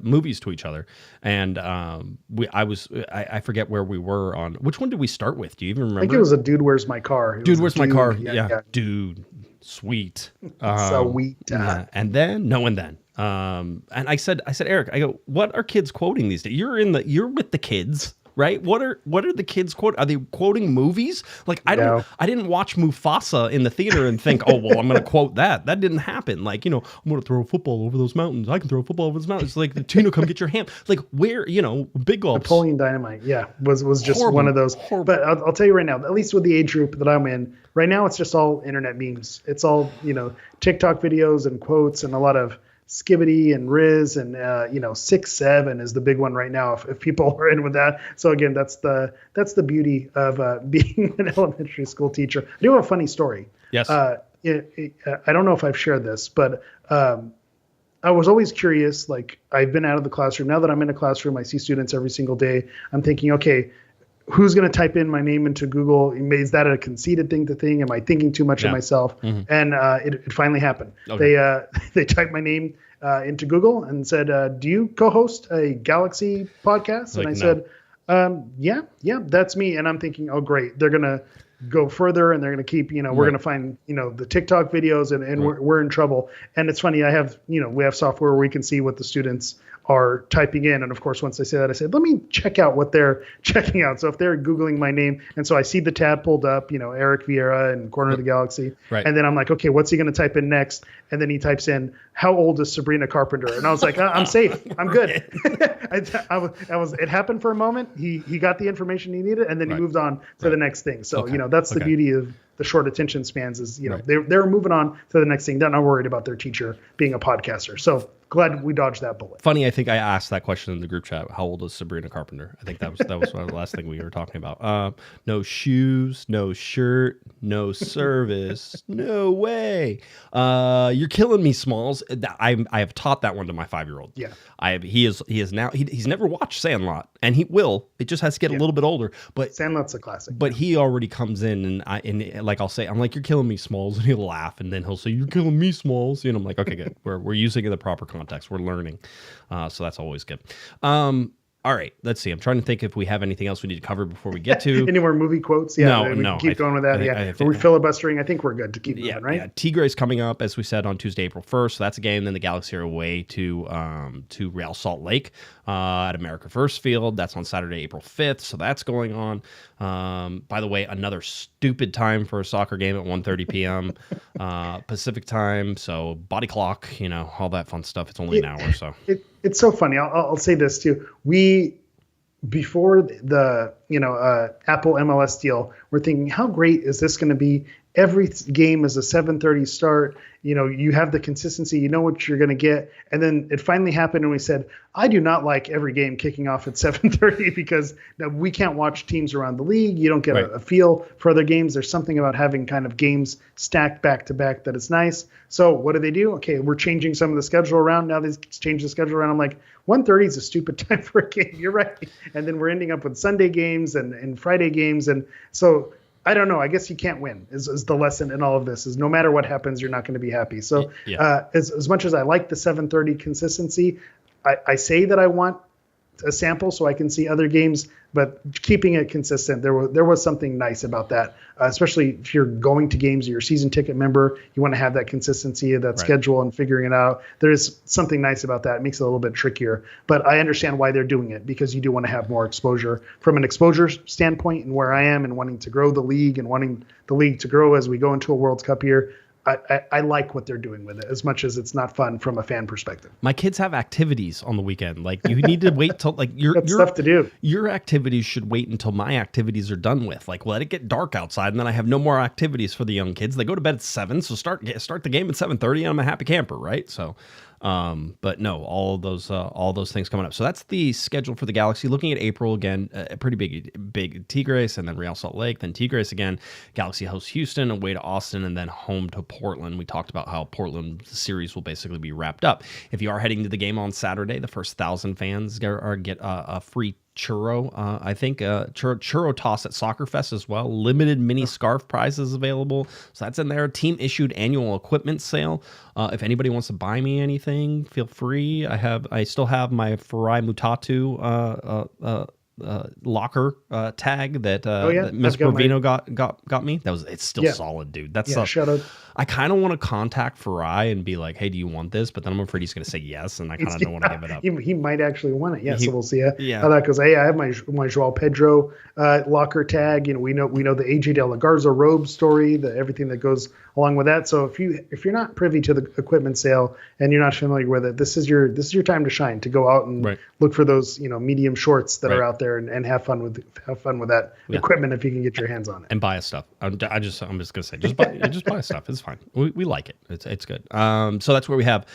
movies to each other, and I forget where we were on. Which one did we start with? Do you even remember? I think it was a Dude, Where's My Car? Dude, Where's My Car? Yeah. Dude, sweet. Sweet. And then. And I said, Eric, I go, what are kids quoting these days? You're with the kids, right? What are the kids quote? Are they quoting movies? Like I didn't watch Mufasa in the theater and think, oh well, I'm going to quote that. That didn't happen. Like I'm going to throw a football over those mountains. I can throw a football over those mountains. It's like Tina, come get your ham. Like where Big Gulps. Napoleon Dynamite, was just horrible, one of those. Horrible. But I'll tell you right now, at least with the age group that I'm in right now, it's just all internet memes. It's all TikTok videos and quotes and a lot of Skibbity and Riz and 6'7" is the big one right now if people are in with that. So again, that's the beauty of being an elementary school teacher. I do have a funny story. Yes. I don't know if I've shared this, but I was always curious. Like I've been out of the classroom. Now that I'm in a classroom, I see students every single day. I'm thinking, okay, who's going to type in my name into Google? Is that a conceited thing to think? Am I thinking too much of myself? Mm-hmm. And it finally happened. Okay. They typed my name into Google and said, do you co-host a Galaxy podcast? And I said, yeah, that's me. And I'm thinking, oh, great. They're going to go further and they're going to keep, we're going to find, the TikTok videos and we're in trouble. And it's funny. I have, we have software where we can see what the students are typing in. And of course, once I say that, I said, let me check out what they're checking out. So if they're Googling my name, and so I see the tab pulled up, Eric Vieira and Corner of the Galaxy. Right. And then I'm like, okay, what's he going to type in next? And then he types in, how old is Sabrina Carpenter? And I was like, I'm safe. I'm good. It happened for a moment. He got the information he needed and then he moved on to the next thing. So, that's the beauty of the short attention spans is, they're moving on to the next thing. They're not worried about their teacher being a podcaster. So glad we dodged that bullet. Funny, I think I asked that question in the group chat. How old is Sabrina Carpenter? I think that was the last thing we were talking about. No shoes, no shirt, no service, no way. You're killing me, Smalls. I have taught that one to my 5-year-old. Yeah, he's never watched Sandlot, and he will. It just has to get a little bit older. But Sandlot's a classic. But he already comes in, and like I'll say, I'm like, you're killing me, Smalls, and he'll laugh, and then he'll say, you're killing me, Smalls, and I'm like, okay, good. We're using it in the proper context. We're learning. So that's always good. All right, let's see. I'm trying to think if we have anything else we need to cover before we get to any more movie quotes. Yeah, no. Keep going with that. Are we filibustering? I think we're good to keep moving, right? Yeah. Tigres coming up, as we said, on Tuesday, April 1st. So that's a game. Then the Galaxy are away to Real Salt Lake at America First Field. That's on Saturday, April 5th. So that's going on. By the way, another stupid time for a soccer game at 1:30 p.m. Pacific time. So body clock, all that fun stuff. It's only an hour. So it's so funny. I'll say this too. Before the Apple MLS deal, we're thinking, how great is this going to be every game is a 7:30 start. You have the consistency, you know what you're going to get. And then it finally happened and we said, I do not like every game kicking off at 7:30 because now we can't watch teams around the league. You don't get a feel for other games. There's something about having kind of games stacked back to back that is nice. So what do? Okay, we're changing some of the schedule around. Now they've changed the schedule around. I'm like, 1:30 is a stupid time for a game. You're right. And then we're ending up with Sunday games and Friday games. And so I don't know. I guess you can't win is the lesson in all of this is no matter what happens, you're not going to be happy. So as much as I like the 7:30 consistency, I say that I want a sample so I can see other games, but keeping it consistent, there was something nice about that, especially if you're going to games or you're a season ticket member, you want to have that consistency of that schedule and figuring it out. There is something nice about that. It makes it a little bit trickier, but I understand why they're doing it because you do want to have more exposure from an exposure standpoint and where I am and wanting to grow the league and wanting the league to grow as we go into a World Cup year. I like what they're doing with it as much as it's not fun from a fan perspective. My kids have activities on the weekend. Like you need to wait till your stuff to do. Your activities should wait until my activities are done with. Like let it get dark outside, and then I have no more activities for the young kids. They go to bed at 7, so start the game at 7:30, and I'm a happy camper, right? So. But no, all those things coming up. So that's the schedule for the Galaxy. Looking at April again, a pretty big Tigres, and then Real Salt Lake, then Tigres again. Galaxy hosts Houston, away to Austin, and then home to Portland. We talked about how Portland series will basically be wrapped up. If you are heading to the game on Saturday, the first 1,000 fans get a free churro, I think churro toss at Soccer Fest as well. Limited mini scarf prizes available, so that's in there. Team issued annual equipment sale. If anybody wants to buy me anything, feel free. I still have my Farai Mutatu locker tag that Miss Provino got me. It's still solid, dude. That's shout out. I kind of want to contact Farai and be like, hey, do you want this? But then I'm afraid he's going to say yes, and I kind of don't want to give it up. He might actually want it. So we'll see how that goes. Hey, I have my Joao Pedro locker tag. We know the AJ De La Garza robe story, everything that goes along with that. So if you're not privy to the equipment sale and you're not familiar with it, this is your time to shine, to go out and look for those medium shorts that are out there and have fun with that equipment if you can get your hands on it and buy us stuff. I'm just gonna say just buy us stuff. It's fine. We like it. It's good. So that's where we have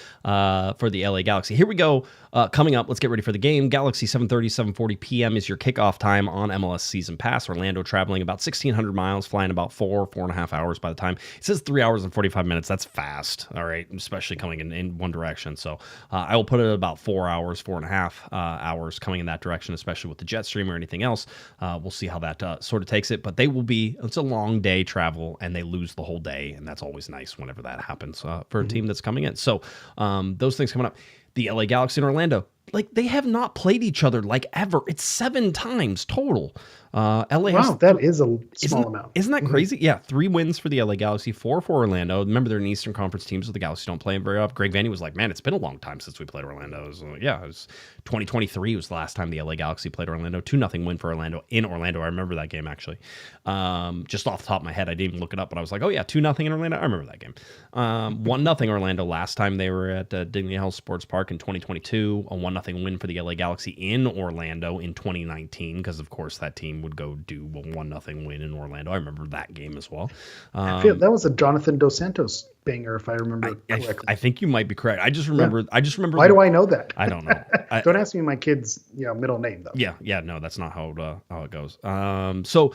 for the LA Galaxy. Here we go. Coming up, let's get ready for the game. Galaxy 7:30, 7:40 p.m. is your kickoff time on MLS Season Pass. Orlando traveling about 1,600 miles, flying about 4.5 hours by the time. It says 3 hours and 45 minutes. That's fast, all right, especially coming in one direction. So I will put it at about 4 hours, 4.5 hours coming in that direction, especially with the jet stream or anything else. We'll see how that sort of takes it. But it's a long day travel, and they lose the whole day, and that's always nice whenever that happens for a team that's coming in. So those things coming up. The LA Galaxy and Orlando, they have not played each other ever. It's 7 times total. LA that is a small amount. Isn't that crazy? Yeah, 3 wins for the LA Galaxy, 4 for Orlando. Remember, they're in Eastern Conference teams, so the Galaxy don't play them very often. Greg Vanny was like, man, it's been a long time since we played Orlando. It was 2023 was the last time the LA Galaxy played Orlando. 2-0 win for Orlando in Orlando. I remember that game, actually. Just off the top of my head, I didn't even look it up, but I was like, oh yeah, 2-0 in Orlando. I remember that game. 1-0 Orlando last time they were at Dignity Health Sports Park in 2022. A 1-0 win for the LA Galaxy in Orlando in 2019, because of course that team would go do a 1-0 win in Orlando. I remember that game as well. I feel that was a Jonathan Dos Santos banger, if I remember correctly. I think you might be correct. I just remember. Why do I know that? I don't know. Don't ask me my kid's middle name though. Yeah. No, that's not how it goes. So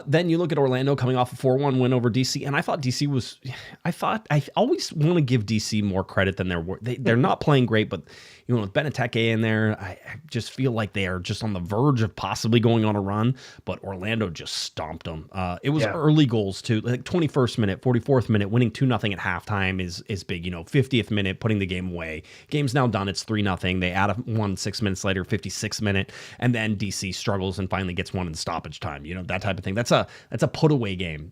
then you look at Orlando coming off a 4-1 win over DC, and I thought DC was. I always want to give DC more credit than they're not playing great, but with Beneteke in there, I just feel like they are just on the verge of possibly going on a run. But Orlando just stomped them. It was early goals too, 21st minute, 44th minute, winning 2-0 at halftime is big. 50th minute, putting the game away. Game's now done. It's 3-0. They add one 6 minutes later, 56th minute, and then DC struggles and finally gets one in stoppage time. That type of thing. That's a put away game.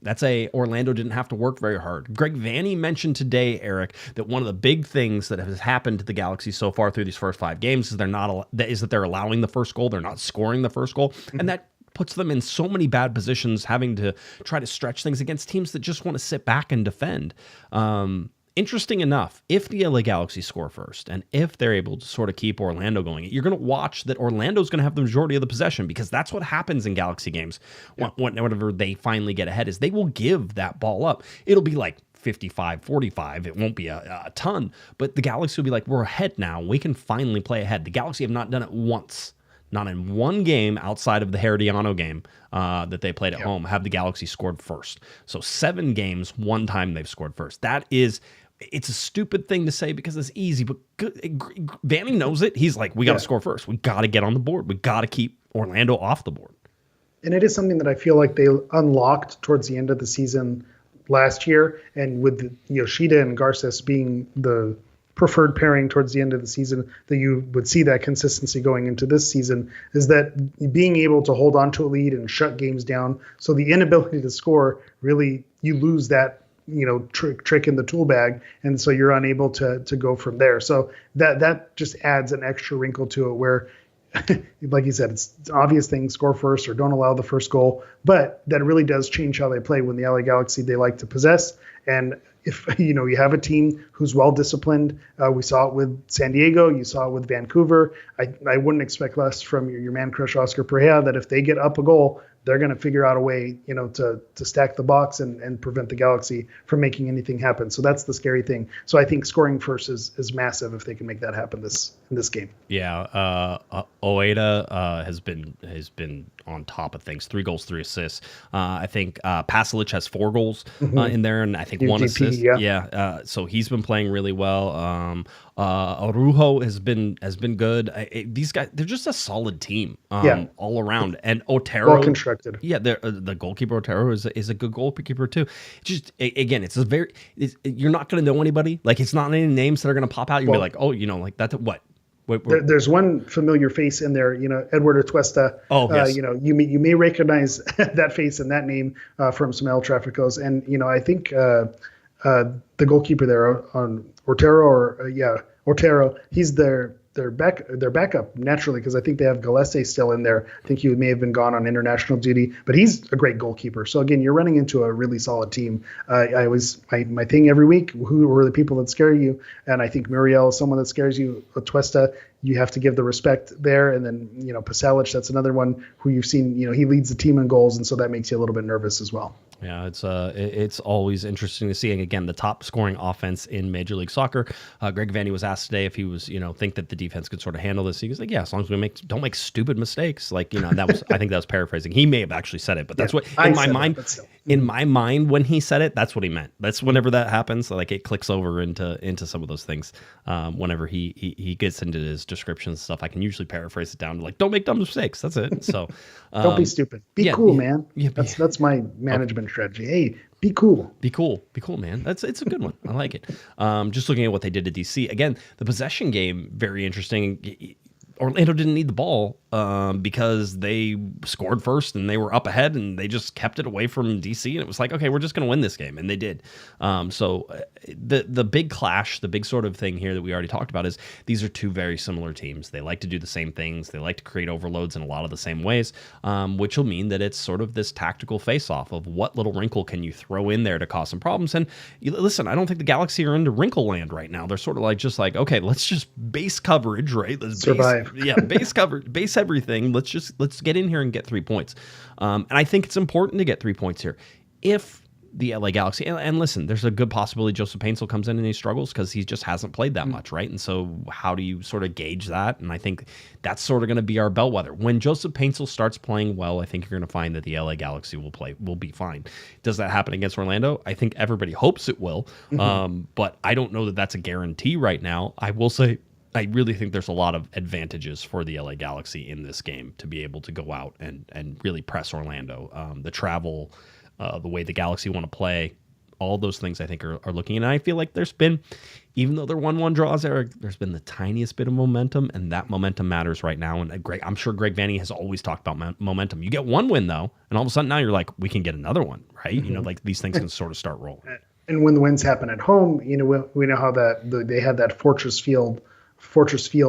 Orlando didn't have to work very hard. Greg Vanny mentioned today, Eric, that one of the big things that has happened to the Galaxy so far through these first 5 games is that they're allowing the first goal. They're not scoring the first goal, and that puts them in so many bad positions, having to try to stretch things against teams that just want to sit back and defend. interesting enough, if the LA Galaxy score first and if they're able to sort of keep Orlando going, you're going to watch that Orlando's going to have the majority of the possession, because that's what happens in Galaxy games. Whenever they finally get ahead, is they will give that ball up. It'll be like 55-45. It won't be a ton, but the Galaxy will be like, we're ahead now. We can finally play ahead. The Galaxy have not done it once. Not in one game outside of the Herediano game that they played at home have the Galaxy scored first. So 7 games, one time they've scored first. It's a stupid thing to say because it's easy, but Vanny knows it. He's like, we got to score first. We got to get on the board. We got to keep Orlando off the board. And it is something that I feel like they unlocked towards the end of the season last year. And with Yoshida and Garces being the preferred pairing towards the end of the season, that you would see that consistency going into this season, is that being able to hold on to a lead and shut games down. So the inability to score, really, you lose that trick in the tool bag, and so you're unable to go from there. So that just adds an extra wrinkle to it, where like you said, it's an obvious thing, score first or don't allow the first goal, but that really does change how they play. When the LA Galaxy, they like to possess, and if you have a team who's well disciplined, we saw it with San Diego, you saw it with Vancouver. I wouldn't expect less from your man crush Oscar Pareja, that if they get up a goal, they're going to figure out a way, to stack the box and prevent the Galaxy from making anything happen. So that's the scary thing. So I think scoring first is massive if they can make that happen in this game. Yeah, Oeda has been on top of things. 3 goals, 3 assists. I think Pasalic has 4 goals in there, and I think 1 assist. Yeah. So he's been playing really well. Arujo has been good. These guys, they're just a solid team all around. And Otero, well constructed. Yeah, the goalkeeper Otero is a good goalkeeper too. Just again, you're not going to know anybody. Like, it's not any names that are going to pop out. You'll be like, oh, like that's what. There's one familiar face in there, Edward Atuesta. Oh, yes. You may recognize that face and that name from some El Traficos. And, I think the goalkeeper there on Otero, he's their backup naturally, because I think they have Gillespie still in there. I think he may have been gone on international duty, but he's a great goalkeeper. So again, you're running into a really solid team. My thing every week, who are the people that scare you? And I think Muriel is someone that scares you. Atuesta, you have to give the respect there. And then, Pasalic, that's another one who you've seen, he leads the team in goals. And so that makes you a little bit nervous as well. Yeah, it's always interesting to see. And again, the top scoring offense in Major League Soccer. Greg Vanny was asked today if he was, think that the defense could sort of handle this. He was like, yeah, as long as we don't make stupid mistakes. Like, that was, I think that was paraphrasing. He may have actually said it, but that's what in my mind. In my mind, when he said it, that's what he meant. That's whenever that happens, like it clicks over into some of those things. Whenever he gets into his descriptions and stuff, I can usually paraphrase it down to like, don't make dumb mistakes. That's it. So don't be stupid. Be cool, man. That's my management strategy. Hey, be cool. Be cool, man. It's a good one. I like it. Just looking at what they did to DC again, the possession game, very interesting. Orlando didn't need the ball because they scored first and they were up ahead, and they just kept it away from DC, and it was like, okay, we're just going to win this game, and they did. So the big clash, the big sort of thing here that we already talked about is these are 2 very similar teams. They like to do the same things. They like to create overloads in a lot of the same ways, which will mean that it's sort of this tactical face-off of what little wrinkle can you throw in there to cause some problems. And listen, I don't think the Galaxy are into wrinkle land right now. They're sort of like okay, let's just base coverage, right? Let's survive. Base coverage, base everything. Let's get in here and get 3 points. And I think it's important to get 3 points here. If the LA Galaxy, and listen, there's a good possibility Joseph Paintsil comes in and he struggles because he just hasn't played that much, right? And so how do you sort of gauge that? And I think that's sort of going to be our bellwether. When Joseph Paintsil starts playing well, I think you're going to find that the LA Galaxy will be fine. Does that happen against Orlando? I think everybody hopes it will, but I don't know that that's a guarantee right now. I will say, I really think there's a lot of advantages for the LA Galaxy in this game to be able to go out and really press Orlando. The travel, the way the Galaxy want to play, all those things I think are looking. And I feel like there's been, even though they're 1-1 draws, there's been the tiniest bit of momentum, and that momentum matters right now. And I'm sure Greg Vanny has always talked about momentum. You get 1 win, though, and all of a sudden now you're like, we can get another one, right? Like these things can sort of start rolling. And when the wins happen at home, we know how they had that Fortress Field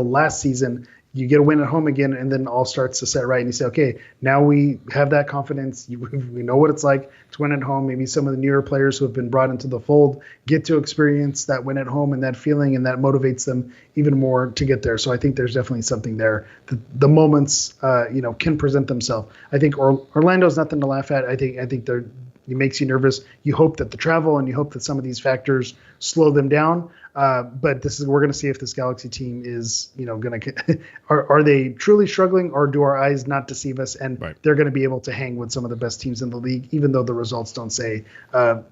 last season. you get a win at home again, and then all starts to set right. And you say, okay, now we have that confidence. We know what it's like to win at home. Maybe some of the newer players who have been brought into the fold get to experience that win at home and that feeling, and that motivates them even more to get there. So I think there's definitely something there. The moments, can present themselves. I think Orlando's nothing to laugh at. I think it makes you nervous. You hope that the travel and you hope that some of these factors slow them down. But we're going to see if this Galaxy team is, going to, are they truly struggling, or do our eyes not deceive us? And they're going to be able to hang with some of the best teams in the league, even though the results don't say, that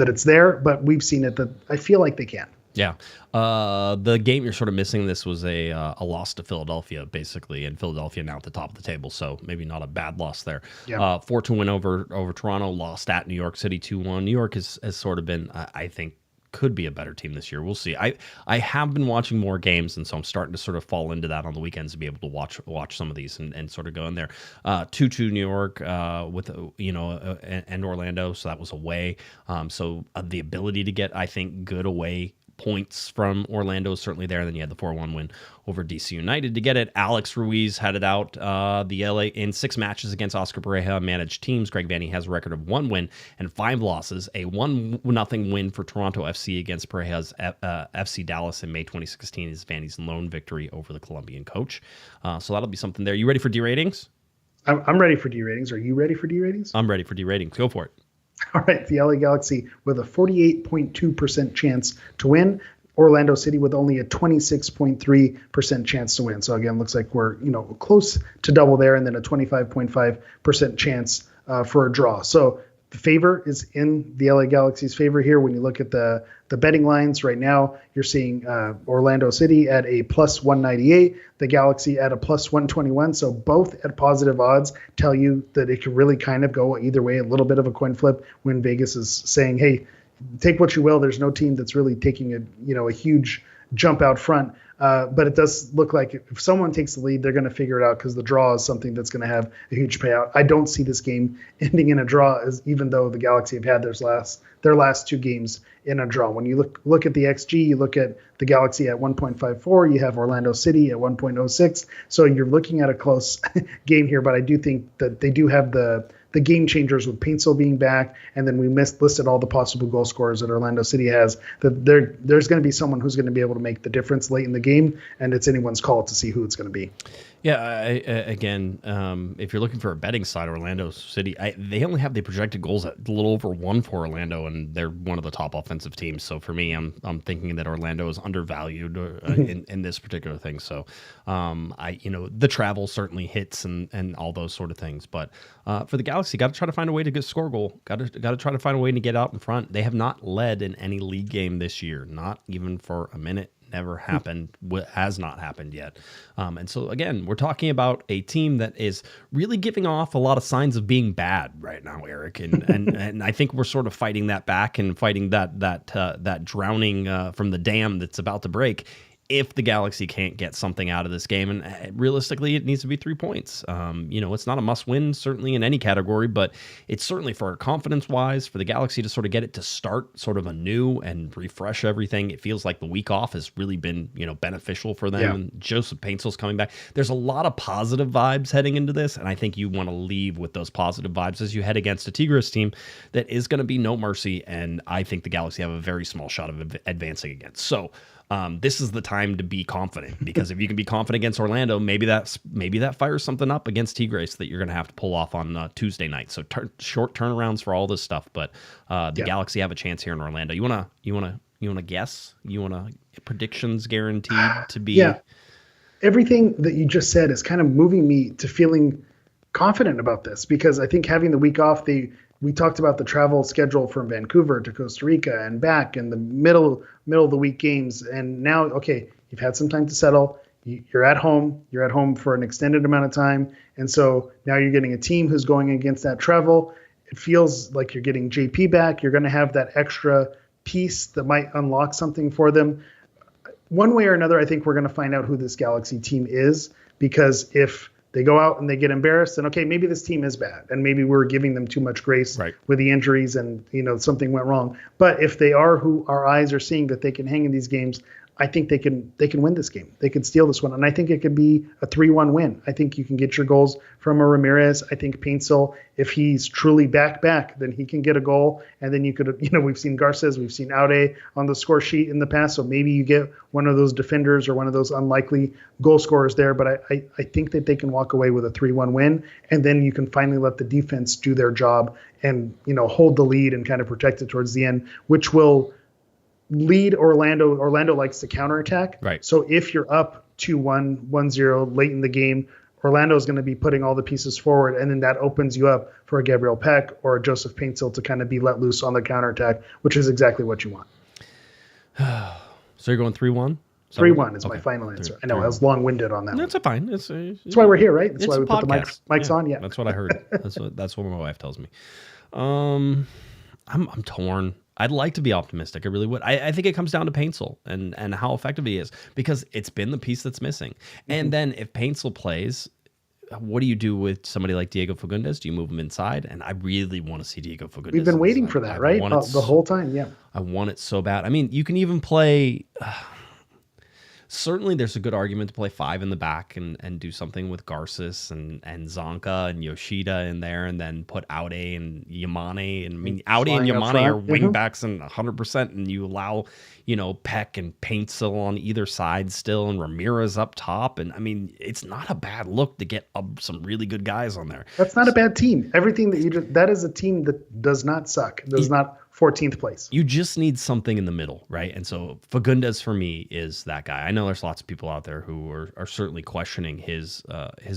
it's there. But we've seen it, that I feel like they can. Yeah. The game you're sort of missing this was a loss to Philadelphia, basically, and Philadelphia now at the top of the table, so maybe not a bad loss there. Yeah. 4-2 win over Toronto, lost at New York City 2-1. New York has sort of been, I think, could be a better team this year. We'll see. I have been watching more games, and so I'm starting to sort of fall into that on the weekends to be able to watch some of these and sort of go in there. 2-2 New York with and Orlando, so that was away. So the ability to get, I think, good away points from Orlando is certainly there. And then you had the 4-1 win over DC United to get it. Alex Ruiz headed out the LA in 6 matches against Oscar Pareja managed teams. Greg Vanney has a record of 1 win and 5 losses. A 1-0 win for Toronto FC against Pareja's FC Dallas in May 2016 is Vanney's lone victory over the Colombian coach. So that'll be something there. You ready for D ratings? I'm ready for D ratings. Are you ready for D ratings? I'm ready for D ratings. Go for it. All right, the LA Galaxy with a 48.2% chance to win. Orlando City with only a 26.3% chance to win. So again, looks like we're close to double there, and then a 25.5% chance for a draw. So the favor is in the LA Galaxy's favor here. When you look at the betting lines right now, you're seeing Orlando City at a plus 198, the Galaxy at a plus 121. So both at positive odds tell you that it could really kind of go either way, a little bit of a coin flip when Vegas is saying, hey, take what you will. There's no team that's really taking a huge jump out front. But it does look like if someone takes the lead, they're going to figure it out, because the draw is something that's going to have a huge payout. I don't see this game ending in a draw, even though the Galaxy have had their last 2 games in a draw. When you look at the XG, you look at the Galaxy at 1.54, you have Orlando City at 1.06. So you're looking at a close game here, but I do think that they do have the game changers with Paintsil being back, and then we listed all the possible goal scorers that Orlando City has, that there's going to be someone who's going to be able to make the difference late in the game, and it's anyone's call to see who it's going to be. Yeah, again, if you're looking for a betting side, Orlando City, they only have the projected goals at a little over 1 for Orlando, and they're one of the top offensive teams. So for me, I'm thinking that Orlando is undervalued in this particular thing. So the travel certainly hits and all those sort of things. But for the Galaxy, got to try to find a way to score a goal. Got to try to find a way to get out in front. They have not led in any league game this year, not even for a minute. Never happened, has not happened yet. And so, again, we're talking about a team that is really giving off a lot of signs of being bad right now, Eric. And I think we're sort of fighting that back and fighting that drowning from the dam that's about to break, if the Galaxy can't get something out of this game. And realistically, it needs to be 3 points. It's not a must-win, certainly in any category, but it's certainly for confidence-wise, for the Galaxy to sort of get it to start sort of anew and refresh everything. It feels like the week off has really been, beneficial for them. Yeah. And Joseph Paintsil's coming back. There's a lot of positive vibes heading into this, and I think you want to leave with those positive vibes as you head against a Tigres team that is going to be no mercy, and I think the Galaxy have a very small shot of advancing against. So, this is the time to be confident, because if you can be confident against Orlando, maybe that fires something up against Tigres that you're going to have to pull off on Tuesday night. So short turnarounds for all this stuff, but the Galaxy have a chance here in Orlando. You wanna guess? You wanna predictions guaranteed to be? Yeah, everything that you just said is kind of moving me to feeling confident about this, because I think having the week off, we talked about the travel schedule from Vancouver to Costa Rica and back, and the middle of the week games. And now, okay, you've had some time to settle. You're at home. You're at home for an extended amount of time. And so now you're getting a team who's going against that travel. It feels like you're getting JP back. You're going to have that extra piece that might unlock something for them. One way or another, I think we're going to find out who this Galaxy team is, because if they go out and they get embarrassed, and okay, maybe this team is bad, and maybe we're giving them too much grace with the injuries, and something went wrong. But if they are who our eyes are seeing that they can hang in these games, I think they can win this game. They can steal this one, and I think it could be a 3-1 win. I think you can get your goals from a Ramirez. I think Paintsil, if he's truly back, then he can get a goal, and then you could, we've seen Garces, we've seen Aude on the score sheet in the past, so maybe you get one of those defenders or one of those unlikely goal scorers there. But I think that they can walk away with a 3-1 win, and then you can finally let the defense do their job and hold the lead and kind of protect it towards the end, which will lead Orlando. Orlando likes to counterattack. Right. So if you're up 2-1, 1-0 late in the game, Orlando is going to be putting all the pieces forward, and then that opens you up for a Gabriel Peck or a Joseph Paintsil to kind of be let loose on the counterattack, which is exactly what you want. So you're going 3-1? 3-1 is my final answer. I know I was long-winded on that. That's fine. That's why we're here, right? That's why we put the mics on. Yeah, that's what I heard. That's what my wife tells me. I'm torn. I'd like to be optimistic. I really would. I think it comes down to Paintsil and how effective he is, because it's been the piece that's missing. And then if Paintsil plays, what do you do with somebody like Diego Fagundes? Do you move him inside? And I really want to see Diego Fagundes. We've been waiting for that, right? The whole time, yeah. I want it so bad. I mean, you can even play... certainly there's a good argument to play 5 in the back and do something with Garces and Zonka and Yoshida in there, and then put Aude and Yamane. And I mean, Aude and Yamane are wing backs and 100%, and you allow, Peck and Paintsil on either side still, and Ramirez up top. And I mean, it's not a bad look to get some really good guys on there. That's not a bad team. Everything that is a team that does not suck, does not 14th place. You just need something in the middle, right? And so Fagundes for me is that guy. I know there's lots of people out there who are certainly questioning his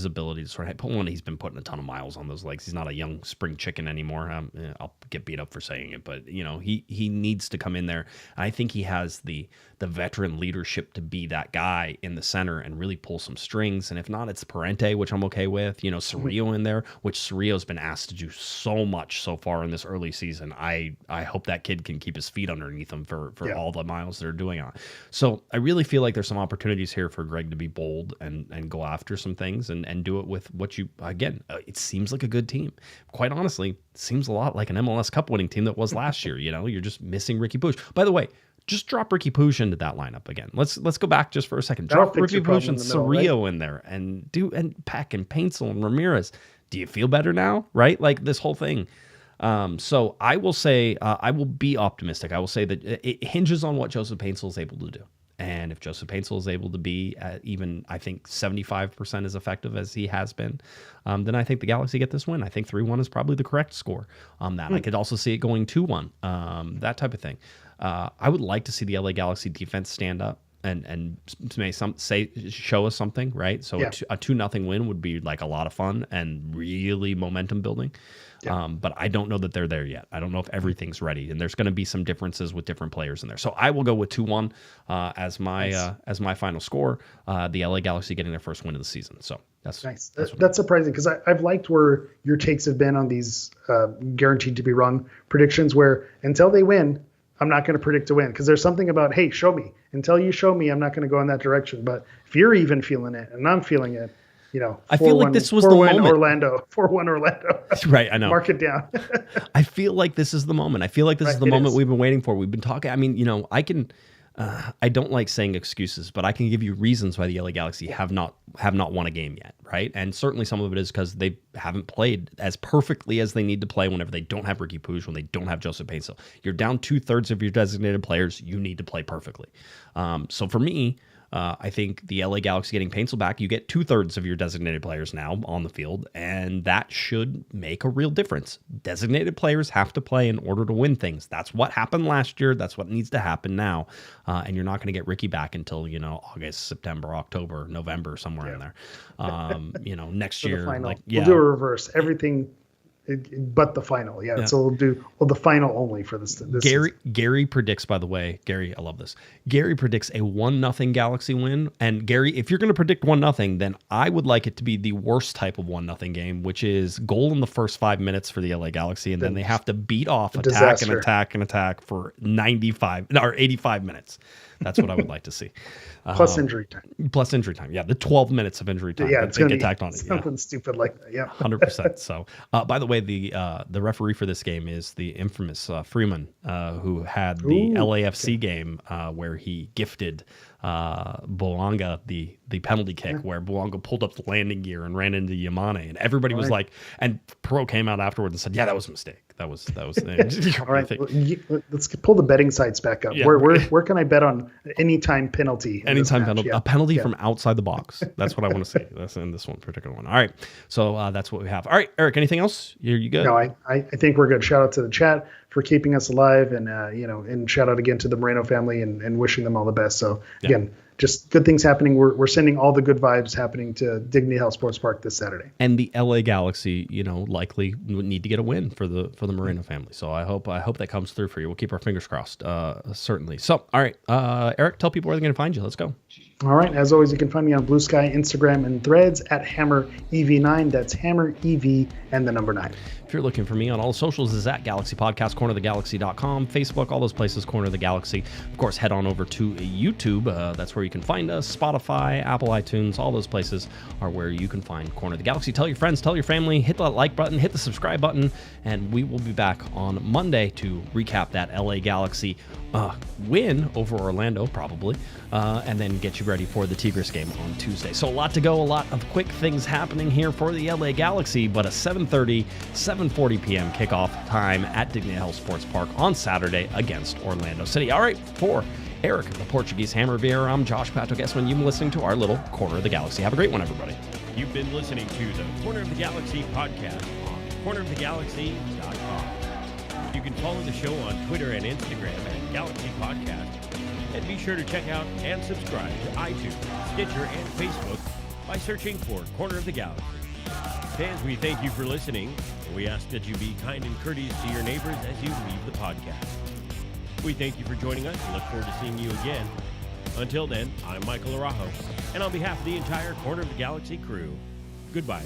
ability to sort of put one. He's been putting a ton of miles on those legs. He's not a young spring chicken anymore. I'll get beat up for saying it, but he needs to come in there. I think he has the veteran leadership to be that guy in the center and really pull some strings. And if not, it's Parente, which I'm okay with. Cerrillo in there, which Cerrillo's been asked to do so much so far in this early season. I hope that kid can keep his feet underneath him for all the miles they're doing on. So I really feel like there's some opportunities here for Greg to be bold and go after some things and do it with what it seems like a good team. Quite honestly, it seems a lot like an MLS Cup winning team that was last year. You're just missing Ricky Puig. By the way, just drop Ricky Puig into that lineup again. Let's go back just for a second. Drop Ricky Puig and Cerrillo in there and Peck and Paintsil and Ramirez. Do you feel better now? Right? Like this whole thing. So I will say, I will be optimistic. I will say that it hinges on what Joseph Paintsil is able to do. And if Joseph Paintsil is able to be at even, I think, 75% as effective as he has been, then I think the Galaxy get this win. I think 3-1 is probably the correct score on that. I could also see it going 2-1, that type of thing. I would like to see the LA Galaxy defense stand up and show us something, right? So a 2-0 win would be like a lot of fun and really momentum building. Yeah. But I don't know that they're there yet. I don't know if everything's ready, and there's going to be some differences with different players in there. So I will go with 2-1 as my final score. The LA Galaxy getting their first win of the season. So that's nice. That's surprising, because I've liked where your takes have been on these guaranteed to be wrong predictions, where until they win, I'm not going to predict a win, because there's something about, hey, show me. Until you show me, I'm not going to go in that direction. But if you're even feeling it and I'm feeling it, I feel like this was the moment. 4-1 Orlando. Right, I know. Mark it down. I feel like this is the moment. I feel like this is the moment we've been waiting for. We've been talking. I mean, I don't like saying excuses, but I can give you reasons why the LA Galaxy have not won a game yet, right? And certainly some of it is because they haven't played as perfectly as they need to play whenever they don't have Ricky Puig, when they don't have Joseph Paintsil. You're down 2/3 of your designated players. You need to play perfectly. So for me, I think the LA Galaxy getting Paintsil back, you get 2/3 of your designated players now on the field, and that should make a real difference. Designated players have to play in order to win things. That's what happened last year. That's what needs to happen now. And you're not going to get Ricky back until, August, September, October, November, somewhere in there. Next year. We'll do a reverse. Everything but the final. Yeah. So we'll do the final only for this Gary predicts, by the way, Gary, I love this. Gary predicts a 1-0 Galaxy win. And Gary, if you're going to predict 1-0, then I would like it to be the worst type of 1-0 game, which is goal in the first 5 minutes for the LA Galaxy, and then they have to beat off attack and attack and attack for 85 minutes. That's what I would like to see. Plus injury time. Plus injury time. Yeah, the 12 minutes of injury time. Yeah, that it's they going to get tacked on it. something stupid like that. Yeah, 100%. So, by the way, the referee for this game is the infamous Freeman, who had the LAFC game where he gifted Boanga the penalty kick, where Boanga pulled up the landing gear and ran into Yamane, and everybody was like, and Pro came out afterwards and said, "Yeah, that was a mistake. That was." All right, let's pull the betting sites back up. Yeah. Where can I bet on anytime penalty? Anytime penalty, a penalty from outside the box. That's what I want to see. That's in this one particular one. All right, so that's what we have. All right, Eric, anything else? You good? No, I think we're good. Shout out to the chat for keeping us alive, and and shout out again to the Moreno family and wishing them all the best. So again, just good things happening. We're sending all the good vibes happening to Dignity Health Sports Park this Saturday. And the LA Galaxy, likely would need to get a win for the Moreno family. So I hope that comes through for you. We'll keep our fingers crossed, certainly. So, all right, Eric, tell people where they're going to find you. Let's go. All right. As always, you can find me on Blue Sky, Instagram, and Threads at HammerEV9. That's HammerEV and the number 9. If you're looking for me on all socials, is at Galaxy Podcast, cornerofthegalaxy.com, Facebook, all those places, Corner of the Galaxy. Of course, head on over to YouTube. That's where you can find us. Spotify, Apple iTunes, all those places are where you can find Corner of the Galaxy. Tell your friends, tell your family, hit that like button, hit the subscribe button, and we will be back on Monday to recap that LA Galaxy win over Orlando, probably, and then get you ready for the Tigres game on Tuesday. So a lot to go, a lot of quick things happening here for the LA Galaxy, but a 7:40 p.m. kickoff time at Dignity Health Sports Park on Saturday against Orlando City. All right, for Eric, the Portuguese Hammer Vieira, I'm Josh Pato Guesman. You've been listening to our little Corner of the Galaxy. Have a great one, everybody. You've been listening to the Corner of the Galaxy podcast on cornerofthegalaxy.com. You can follow the show on Twitter and Instagram at Galaxy Podcast. And be sure to check out and subscribe to iTunes, Stitcher, and Facebook by searching for Corner of the Galaxy. Fans, we thank you for listening. We ask that you be kind and courteous to your neighbors as you leave the podcast. We thank you for joining us and look forward to seeing you again. Until then, I'm Michael Araujo, and on behalf of the entire Corner of the Galaxy crew, goodbye.